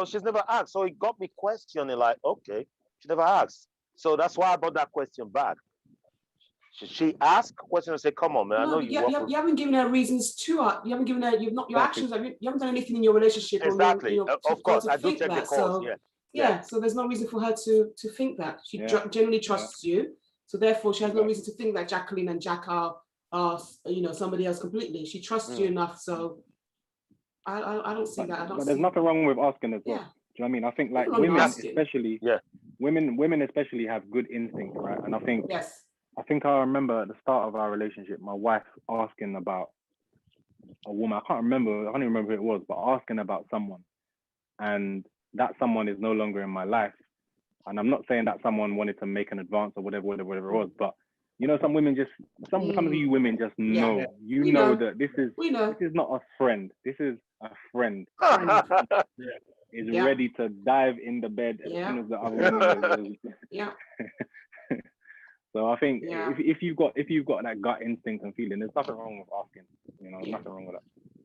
She's never asked. So it got me questioning, like, okay, she never asked. So that's why I brought that question back. Should she ask a question and say, come on, man, I know you haven't given her reasons to her. You haven't given her, you've not, your actions, you haven't done anything in your relationship. Exactly. Of course, I do take the calls, so there's no reason for her to think that. She genuinely trusts you. So therefore, she has no reason to think that Jacqueline and Jack are you know, somebody else completely. She trusts you enough, so I don't see that. I don't But see. there's nothing wrong with asking as well. Yeah. Do you know what I mean? I think like Nothing wrong with women asking. especially, Yeah. women especially have good instinct, right? And I think Yes. I remember at the start of our relationship, my wife asking about a woman. I can't even remember who it was, but asking about someone, and that someone is no longer in my life. And I'm not saying that someone wanted to make an advance or whatever it was, but you know, some of you women just know, Yeah. you We know know. that this is not a friend. This is a friend. Is Yeah. ready to dive in the bed as soon as the other woman is. Yeah. So I think Yeah. if you've got that gut instinct and feeling, there's nothing wrong with asking. You know, nothing wrong with that.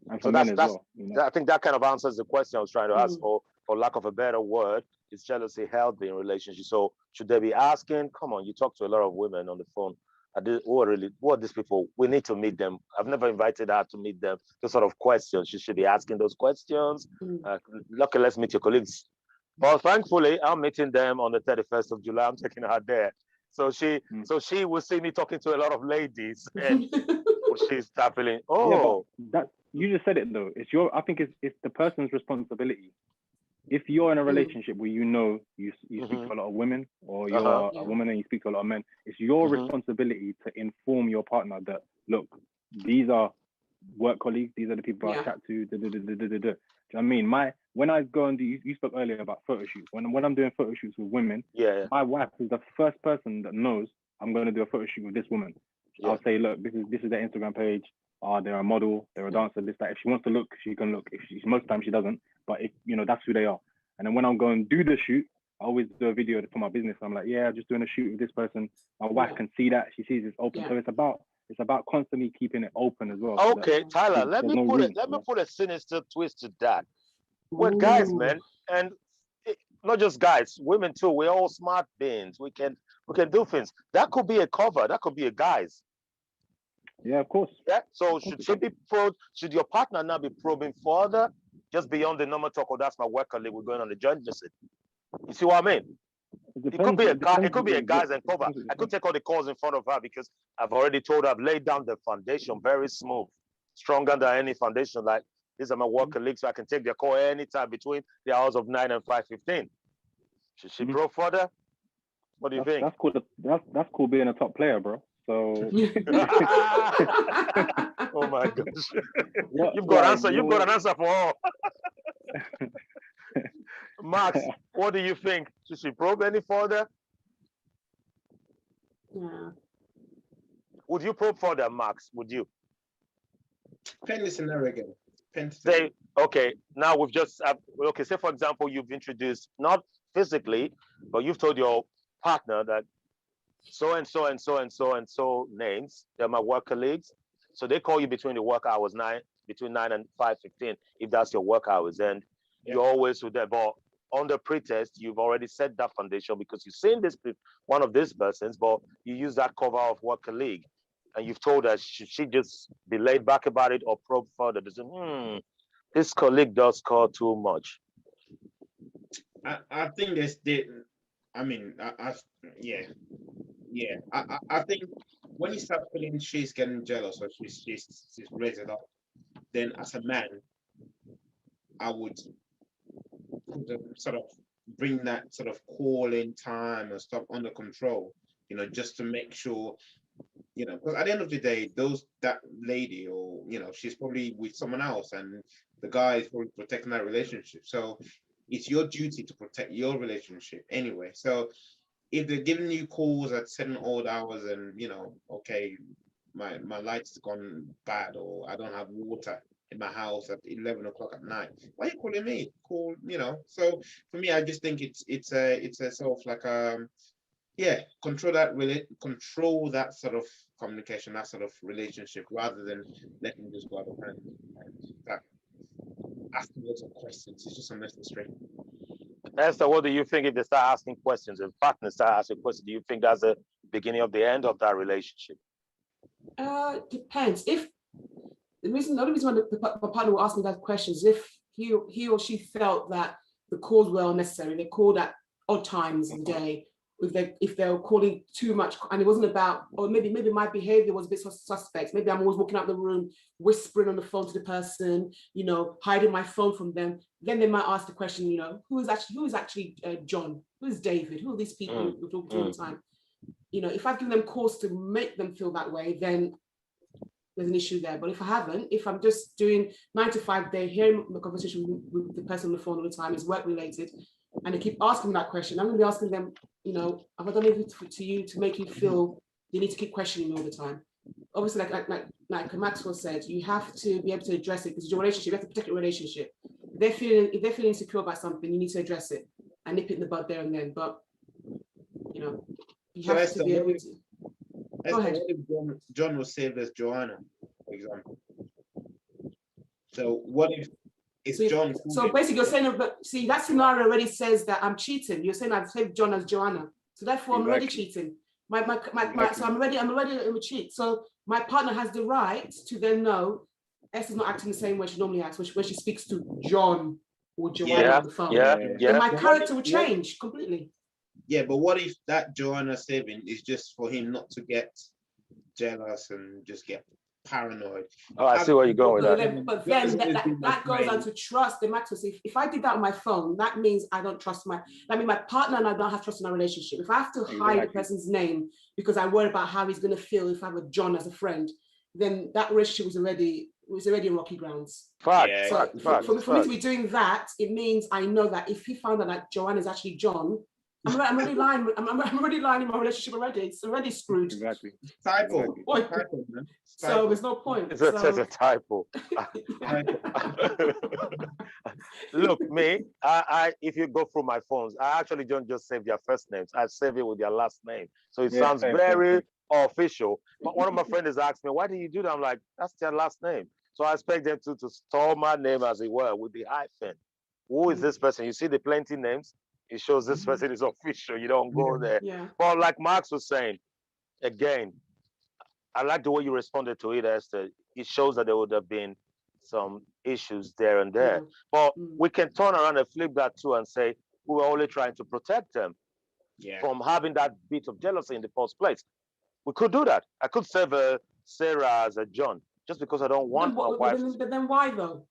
And for So men as well. You know? I think that kind of answers the question I was trying to ask, or for lack of a better word, is jealousy healthy in relationships? So should they be asking? Come on, you talk to a lot of women on the phone. Who are these people? We need to meet them. I've never invited her to meet them. Those sort of questions. She should be asking those questions. Luckily, let's meet your colleagues. But thankfully, I'm meeting them on the 31st of July. I'm taking her there. So she will see me talking to a lot of ladies, and she's start feeling, Yeah, but that you just said it though. I think it's the person's responsibility. If you're in a relationship where you know you speak to a lot of women, or you're a woman and you speak to a lot of men, it's your responsibility to inform your partner that, look, these are work colleagues, these are the people I chat to. Do you know what I mean? When I go and do, you spoke earlier about photo shoots. When I'm doing photo shoots with women, my wife is the first person that knows I'm going to do a photo shoot with this woman. I'll say, look, this is their Instagram page. They're a model, they're a dancer, this, that. If she wants to look, she can look. Most of the time she doesn't, but if you know, that's who they are. And then when I'm going to do the shoot, I always do a video for my business. I'm like, I'm just doing a shoot with this person. My wife can see that. She sees it's open. So it's about constantly keeping it open as well. Okay, Tyler, let me put a sinister twist to that. We're guys, man, and not just guys, women too. We're all smart beings. We can do things. That could be a cover. That could be a guise. Yeah, of course. Yeah. So should your partner now be probing further, just beyond the normal talk? Oh, that's my work colleague. We're going on the joint visit. You see what I mean? It could be a guy. It could be a guys and cover. I could take all the calls in front of her because I've already told her I've laid down the foundation very smooth, stronger than any foundation. Like these are my work colleagues, so I can take their call anytime between the hours of 9 and 5:15. Should she probe further? What do you think? That's cool. That's cool being a top player, bro. So. Oh my gosh! You've got an answer for all. Max, what do you think? Should she probe any further? Yeah. Would you probe further, Max? Would you? Pen the scenario again. Say, okay, now we've just, say for example, you've introduced, not physically, but you've told your partner that so and so and so and so and so names, they're my work colleagues. So they call you between the work hours, between 9 and 5:15, if that's your work hours. And you're always with them. But under pretext, you've already set that foundation because you've seen one of these persons, but you use that cover of work colleague. And you've told her, should she just be laid back about it or probe further? This colleague does call too much. I think I think when you start feeling she's getting jealous or she's raised up, then as a man, I would sort of bring that sort of calling time and stuff under control, just to make sure, because at the end of the day, that lady, or she's probably with someone else, and the guy is probably protecting that relationship. So it's your duty to protect your relationship anyway. So if they're giving you calls at certain odd hours, and okay, my light's gone bad, or I don't have water in my house at 11 o'clock at night, why are you calling me? So for me, I just think it's a sort of like control that sort of communication, that sort of relationship, rather than letting it just go out of hand. And that asking lots of questions is just unnecessary. Esther, what do you think if they start asking questions, if partners start asking questions? Do you think that's the beginning of the end of that relationship? Depends. If the only reason why the partner will ask me that question is if he or she felt that the calls were unnecessary. They called at odd times of the day, if they were calling too much, and it wasn't about, or maybe my behavior was a bit suspect. Maybe I'm always walking out the room, whispering on the phone to the person, you know, hiding my phone from them. Then they might ask the question, you know, who is actually John? Who is David? Who are these people we talk to all the time? You know, if I've given them cause to make them feel that way, then there's an issue there. But if I haven't, if I'm just doing 9 to 5 day, hearing the conversation with the person on the phone all the time is work related, and they keep asking that question, I'm going to be asking them, you know, have I done anything to you to make you feel you need to keep questioning me all the time? Obviously, like Maxwell said, you have to be able to address it, because it's your relationship. You have to protect your relationship. If they're feeling insecure about something, you need to address it and nip it in the bud there and then. But you know, you So have to be able to. Go ahead. What if John was saved as Joanna, for example? So what if it's John? So basically, you're saying, but see, that scenario already says that I'm cheating. You're saying I've saved John as Joanna, so therefore I'm already cheating. So I'm already a cheat. So my partner has the right to then know S is not acting the same way she normally acts when she speaks to John or Joanna on the phone. Then my character will change completely. Yeah, but what if that Joanna saving is just for him not to get jealous and just get paranoid? Oh, I see where you're going with that. But then that goes on to trust. The matters. If I did that on my phone, that means I don't trust my partner, and I don't have trust in our relationship. If I have to hide the person's name because I worry about how he's going to feel if I have a John as a friend, then that relationship was already in rocky grounds. For me to be doing that, it means I know that if he found out that Joanne is actually John, I'm already lying. I'm already lying in my relationship already. It's already screwed. Exactly. Typo. So there's no point. It's a typo. Look, me, I if you go through my phones, I actually don't just save their first names. I save it with their last name. So it sounds very official. But one of my friends has asked me, why do you do that? I'm like, that's their last name. So I expect them to store my name, as it were, with the hyphen. Who is this person? You see the plenty names? It shows this person is official. You don't go there. But like Marx was saying, again, I like the way you responded to it, Esther. It shows that there would have been some issues there and there. But we can turn around and flip that too and say we were only trying to protect them from having that bit of jealousy in the first place. We could do that. I could save Sarah as a John just because I don't want my wife. But then why though?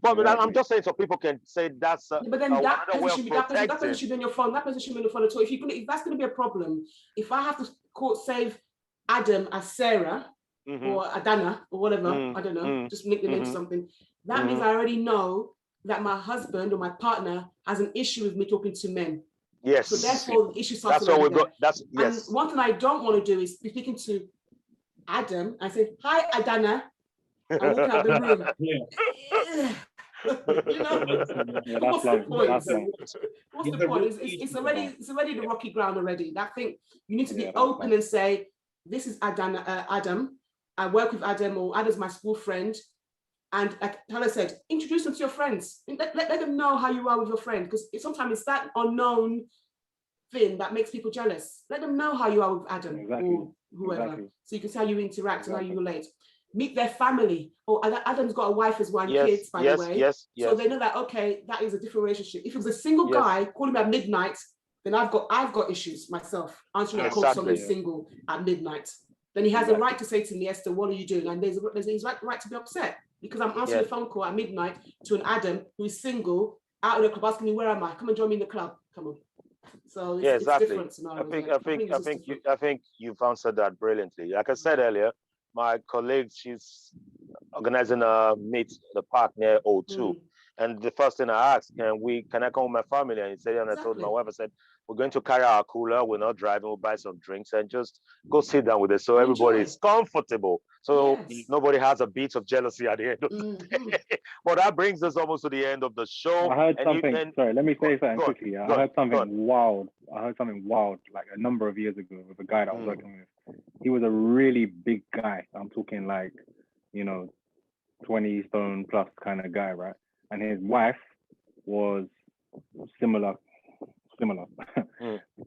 But I'm just saying so people can say that's but then that person should be on your phone. That person should be on your phone at all. If that's going to be a problem, if I have to save Adam as Sarah or Adana or whatever, I don't know, just nick the name to something, that means I already know that my husband or my partner has an issue with me talking to men. Yes. So therefore, the issue starts. That's what we got. And one thing I don't want to do is be speaking to Adam and say, "Hi, Adana," and walk out the room. You know, what's the point? What's the point? It's already the rocky ground already. I think you need to be open and say, "This is Adam. I work with Adam, or Adam's my school friend." And like Tyler said, introduce them to your friends. Let them know how you are with your friend, because sometimes it's that unknown thing that makes people jealous. Let them know how you are with Adam or whoever, so you can see how you interact and how you relate. Meet their family. Oh, Adam's got a wife as well, and kids, by the way. So they know that, okay, that is a different relationship. If it was a single guy calling me at midnight, then I've got issues myself answering a call to someone single at midnight. Then he has a right to say to me, Esther, what are you doing? And there's his right to be upset because I'm answering a phone call at midnight to an Adam who is single out in the club asking me, where am I? Come and join me in the club. Come on. So it's different scenarios. I think you've answered that brilliantly. Like I said earlier, my colleague, she's organizing a meet at the park near O2. And the first thing I asked, can I come with my family? And he said, and I told my wife, I said, we're going to carry our cooler, we're not driving, we'll buy some drinks and just go sit down with it so everybody is comfortable. So nobody has a bit of jealousy at the end of the day. But that brings us almost to the end of the show. I heard something, sorry, let me say something quickly. I heard something wild. Like a number of years ago with a guy that I was working with. He was a really big guy. I'm talking like, 20 stone plus kind of guy, right? And his wife was similar.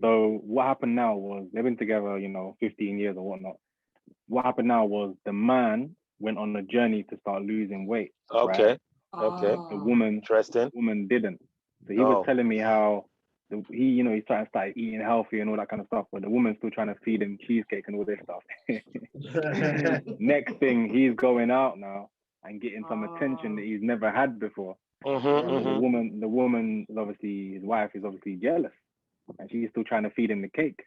So what happened now was they've been together, 15 years or whatnot. What happened now was the man went on a journey to start losing weight. Okay. Right? The woman didn't. So he was telling me how he's trying to start eating healthy and all that kind of stuff, but the woman's still trying to feed him cheesecake and all this stuff. Next thing, he's going out now and getting some attention that he's never had before. The woman is obviously, his wife is obviously jealous, and she's still trying to feed him the cake.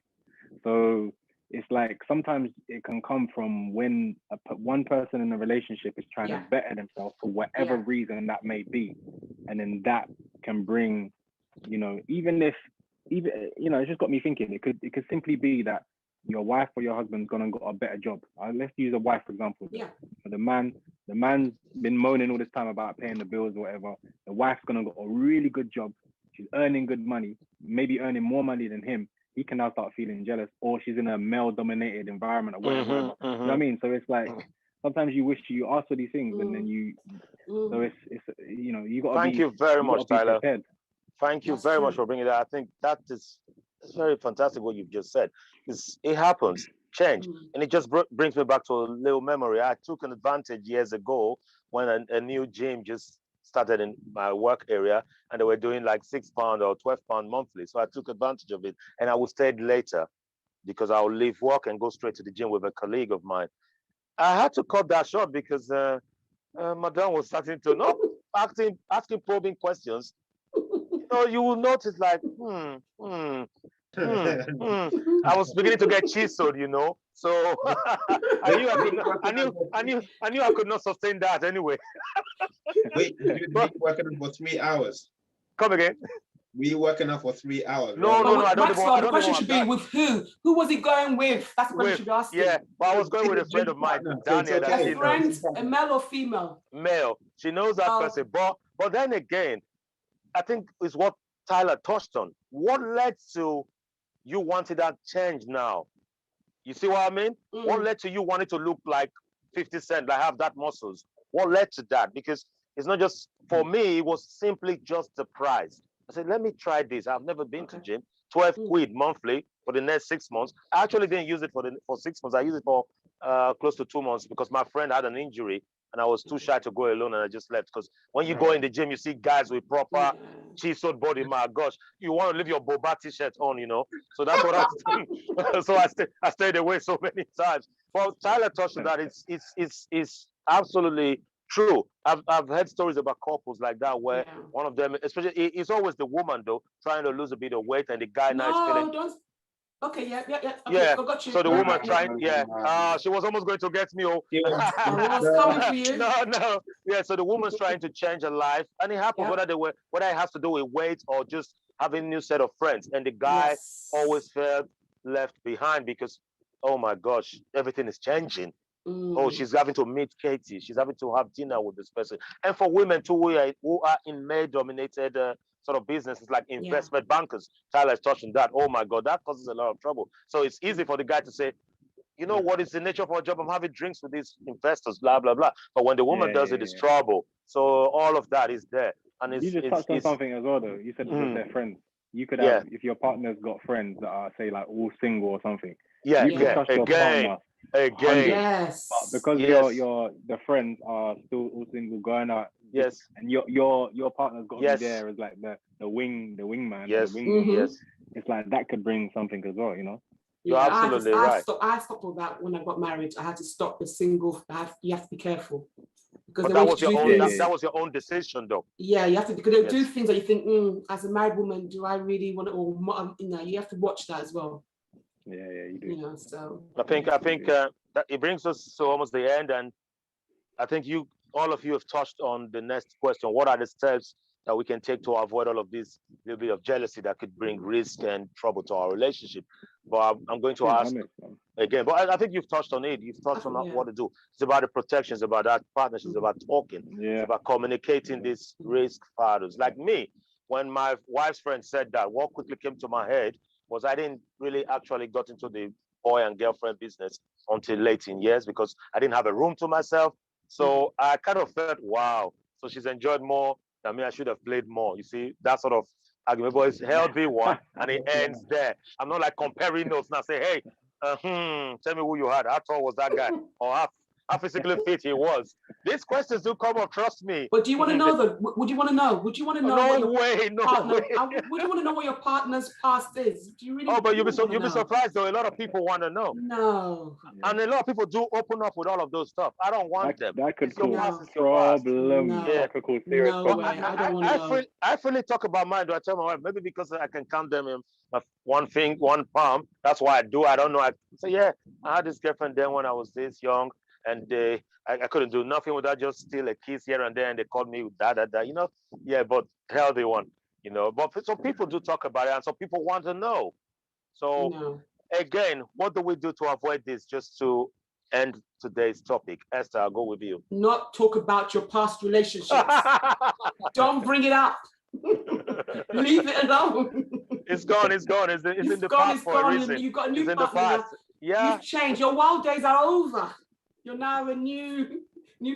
So it's like sometimes it can come from when one person in a relationship is trying to better themselves for whatever reason that may be, and then that can bring, even it's just got me thinking. It could simply be that your wife or your husband's gone and got a better job. Let's use a wife for example. Yeah. The man's been moaning all this time about paying the bills or whatever. The wife's gonna got a really good job. She's earning good money, maybe earning more money than him. He can now start feeling jealous, or she's in a male-dominated environment or whatever. You know what I mean? So it's like sometimes you wish you asked for these things, and then so it's you got to. Thank you very much, Tyler. Prepared. Thank you very much for bringing that. I think that is very fantastic what you've just said. It happens, change, and it just brings me back to a little memory. I took an advantage years ago when a new gym just started in my work area, and they were doing like £6 or £12 monthly. So I took advantage of it, and I would stay later because I would leave work and go straight to the gym with a colleague of mine. I had to cut that short because Madame was starting to asking probing questions. You will notice like, I was beginning to get chiseled, So I knew I could not sustain that anyway. Wait, you've been working for 3 hours. Come again? Were you working out for 3 hours? No, I don't. The question should be with who? Who was he going with? That's the question you should be asking. Yeah, but I was going with a friend of mine, Daniel. A friend, a male or female? Male. She knows that person. But then again, I think it's what Tyler touched on. What led to you wanting that change now? You see what I mean? What led to you wanting to look like 50 Cent, like have that muscles? What led to that? Because it's not just, for me, it was simply just the price. I said, let me try this. I've never been to gym. 12 quid monthly for the next 6 months. I actually didn't use it for 6 months. I used it for close to 2 months because my friend had an injury and I was too shy to go alone and I just left. Because when you go in the gym, you see guys with proper chiseled body. My gosh, you want to leave your Boba t-shirt on, So that's what I did. So I stayed away so many times. Well, Tyler touched on that. It's absolutely true. I've heard stories about couples like that where one of them, especially, it's always the woman though, trying to lose a bit of weight and the guy now is feeling. Okay, okay, I got you. So the woman trying, she was almost going to get me. I was coming for you. No. Yeah, so the woman's trying to change her life, and it happens whether it has to do with weight or just having a new set of friends. And the guy always felt left behind because, oh my gosh, everything is changing. Oh, she's having to meet Katie. She's having to have dinner with this person. And for women too, who are in male-dominated sort of businesses like investment bankers, Tyler's touching that. Oh my God, that causes a lot of trouble. So it's easy for the guy to say, what is the nature of our job? I'm having drinks with these investors, blah, blah, blah. But when the woman does it, it's trouble. So all of that is there. And you just touched on something as well, though. You said because they're friends. You could have, if your partner's got friends that are, say, like all single or something. You could trust your partner. Again, yes, but because the friends are still all single, going out, and your partner's got to be there as like the wingman, it's like that could bring something as well, You're absolutely right. I stopped all that when I got married. I had to stop the single. You have to be careful because that was your own. That was your own decision, though. Yeah, you have to, because they do things that you think, as a married woman, do I really want to? Or you have to watch that as well. Yeah, you do. So I think that it brings us to almost the end, and I think all of you have touched on the next question. What are the steps that we can take to avoid all of this little bit of jealousy that could bring risk and trouble to our relationship? But I'm going to ask again, but I think you've touched on it. You've touched on what to do. It's about the protections, about that partnership, it's about talking, it's about communicating these risk factors. Like me, when my wife's friend said that, what quickly came to my head was I didn't really actually got into the boy and girlfriend business until late in years because I didn't have a room to myself. So I kind of felt, wow, so she's enjoyed more than me. I should have played more. You see, that sort of argument, but it's healthy one, and it ends there. I'm not like comparing notes now. Say, hey, tell me who you had. How tall was that guy? Or how physically fit he was. These questions do come up, trust me. But do you want to know that? Would you want to know? Would you want to know what No your way, no partner? way. Would you want to know what your partner's past is? Do you really? Oh, but you'll wanna be know? surprised though. A lot of people want to know. No. And a lot of people do open up with all of those stuff. I don't want them. That could It's your cause past, it's your past. problems. No. That could cause serious No problems. way. I don't want to know. I freely talk about mine. Do I tell my wife? Maybe because I can count them in one palm. That's why I do. I don't know. I say, yeah, I had this girlfriend then when I was this young, and I couldn't do nothing without just steal a kiss here and there, and they called me that. You know, yeah, but healthy one, you know. But so people do talk about it, and so people want to know. So No. again, what do we do to avoid this? Just to end today's topic, Esther, I'll go with you. Not talk about your past relationships. Don't bring it up. Leave it alone. It's gone. It's gone. It's in the gone, past for a reason. You've got a new It's in the partner. past. Yeah. You've changed. Your wild days are over. You're now a new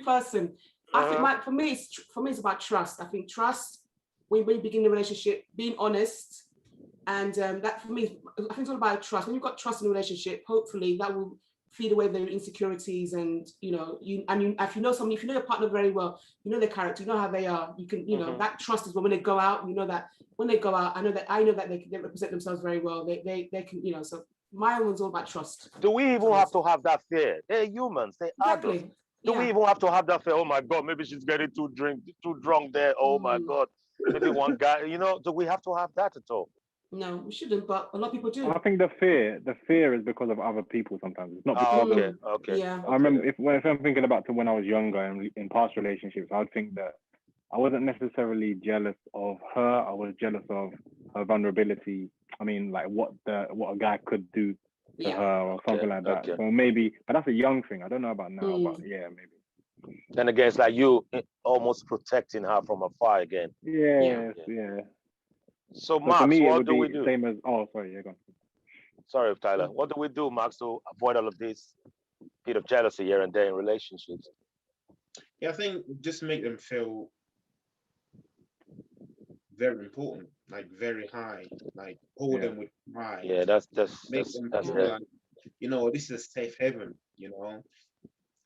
person. I think for me it's about trust. I think trust, when we begin the relationship, being honest, and that for me, I think it's all about trust. When you've got trust in a relationship, hopefully that will feed away their insecurities, and if you know somebody, if you know your partner very well, you know their character, you know how they are. You can, that trust is when they go out. You know that when they go out, I know that they represent themselves very well. They can, so my one's all about trust. Do we even have to have that fear? They're humans. They're adults. Do we even have to have that fear? Oh my God, maybe she's getting too drunk there. Oh my God, maybe one guy. Do we have to have that at all? No, we shouldn't, but a lot of people do. I think the fear is because of other people sometimes. It's not because of. Okay. Yeah. I remember if I'm thinking about when I was younger and in past relationships, I would think that I wasn't necessarily jealous of her. I was jealous of her vulnerability. I mean, like what a guy could do to her or something like that. Okay. So maybe, but that's a young thing. I don't know about now, but yeah, maybe. Then again, it's like you almost protecting her from afar again. Yeah. So, So Max, for me, what do we do? Same as sorry, go on. Sorry, Tyler. What do we do, Max, to avoid all of this bit of jealousy here and there in relationships? Yeah, I think just make them feel very important, like very high, like hold them with pride. Yeah, that's make them feel like, this is a safe haven.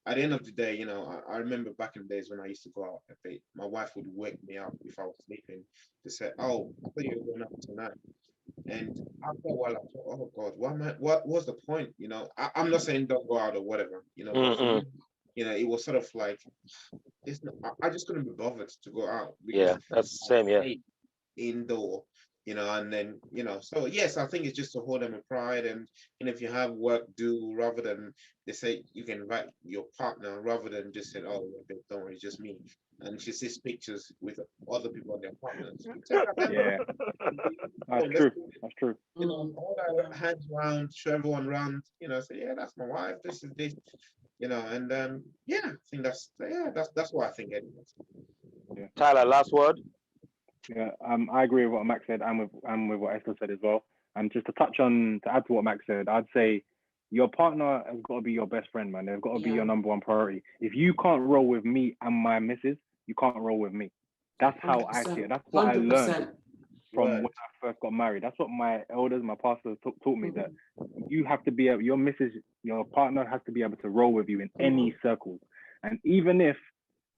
At the end of the day, I remember back in the days when I used to go out a bit, my wife would wake me up if I was sleeping to say, "Oh, I thought you were going out tonight." And after a while, I thought, "Oh God, what was the point?" I'm not saying don't go out or whatever, but for me, it was sort of like, I just couldn't be bothered to go out. Yeah, that's the same. Yeah, indoor. And then, so yes, I think it's just to hold them with pride, and if you have work do, rather than they say you can invite your partner, rather than just say, "Oh, don't worry, it's just me," and she sees pictures with other people and their partners. Yeah, that's true. All that hands around, show everyone around, say, "Yeah, that's my wife, this is this," and I think that's what I think anyways. Yeah. Tyler, last word. Yeah, I agree with what Max said, and with what Esther said as well. And just to add to what Max said, I'd say your partner has got to be your best friend, man. They've got to be your number one priority. If you can't roll with me and my missus, you can't roll with me. That's how I see it. That's what 100%. I learned from when I first got married. That's what my elders, my pastors taught me, that you have to be your partner has to be able to roll with you in any circles. And even if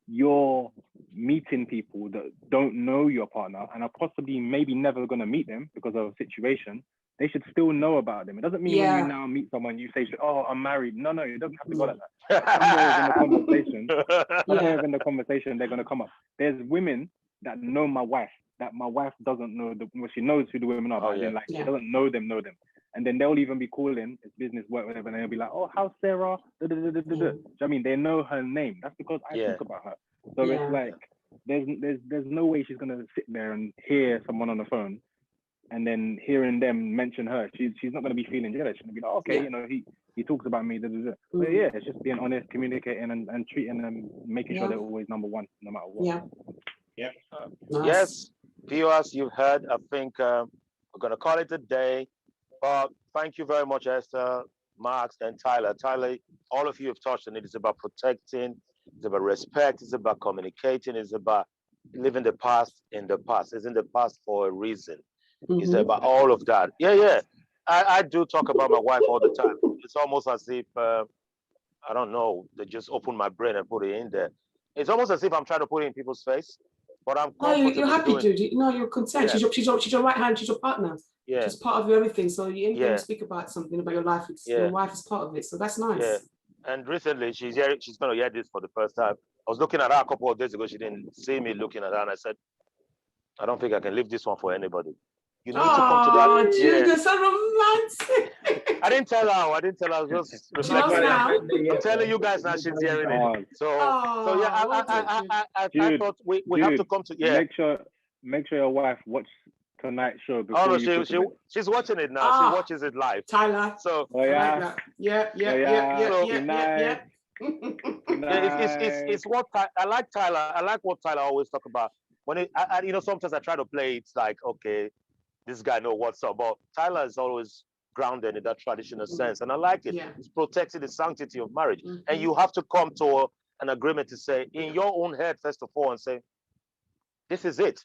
you're meeting people that don't know your partner and are possibly maybe never going to meet them because of a situation, they should still know about them. It doesn't mean when you now meet someone, you say, "Oh, I'm married." No, it doesn't have to go like that. Somewhere in the conversation, they're going to come up. There's women that know my wife, that my wife doesn't know. She knows who the women are, but she doesn't know them. And then they'll even be calling, it's business, work, whatever, and they'll be like, "Oh, how's Sarah?" Do you know what I mean? They know her name. That's because I talk about her. So it's like, there's no way she's gonna sit there and hear someone on the phone, and then hearing them mention her. She's not gonna be feeling jealous. She's gonna be like, "Okay, he talks about me." But yeah, it's just being honest, communicating, and treating them, making sure they're always number one, no matter what. Yeah. Yes, viewers, you've heard. I think we're gonna call it a day. But thank you very much, Esther, Max, and Tyler. Tyler, all of you have touched on it. It's about protecting, it's about respect, it's about communicating, it's about living the past in the past. It's in the past for a reason. It's about all of that. Yeah. I do talk about my wife all the time. It's almost as if I don't know. They just opened my brain and put it in there. It's almost as if I'm trying to put it in people's face, but I'm No, you're comfortable happy, doing. dude. No, you're content. Yeah. She's your right hand. She's your partner. Yeah. She's part of your everything. So you anytime Yeah. you speak about something about your life, it's Yeah. your wife is part of it. So that's nice. Yeah. And recently, she's going to hear this for the first time. I was looking at her a couple of days ago. She didn't see me looking at her, and I said, I don't think I can leave this one for anybody. You need to come to that. Oh, Jude, Yeah. you're so romantic. I didn't tell her. I didn't tell her. I was just She knows reflecting. now. I'm telling you guys now. She's hearing it. So yeah. Oh, well done, Jude. I Dude, thought we have to come to Make sure your wife watch tonight's show before Oh no, you put it in. she's watching it now. Ah. She watches it live. Tyler. So Oh I yeah. like that. Yeah. Good night. Good night. it's what I like Tyler. I like what Tyler always talk about. When you know, sometimes I try to play. It's like, okay, this guy know what's up. But Tyler is always grounded in that traditional sense, and I like it. Yeah. It's protecting the sanctity of marriage, Mhm. and you have to come to an agreement to say in your own head first of all, and say, this is it.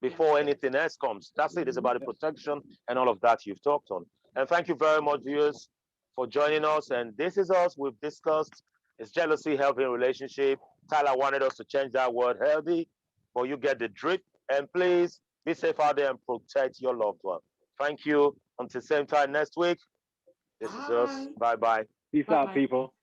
Before anything else comes, that's it. It's about the protection and all of that you've talked on. And thank you very much, viewers, for joining us. And this is us. We've discussed is jealousy healthy in relationship. Tyler wanted us to change that word healthy, but you get the drift. And please be safe out there and protect your loved one. Thank you. Until same time next week. This is us. Bye bye. Peace out, people.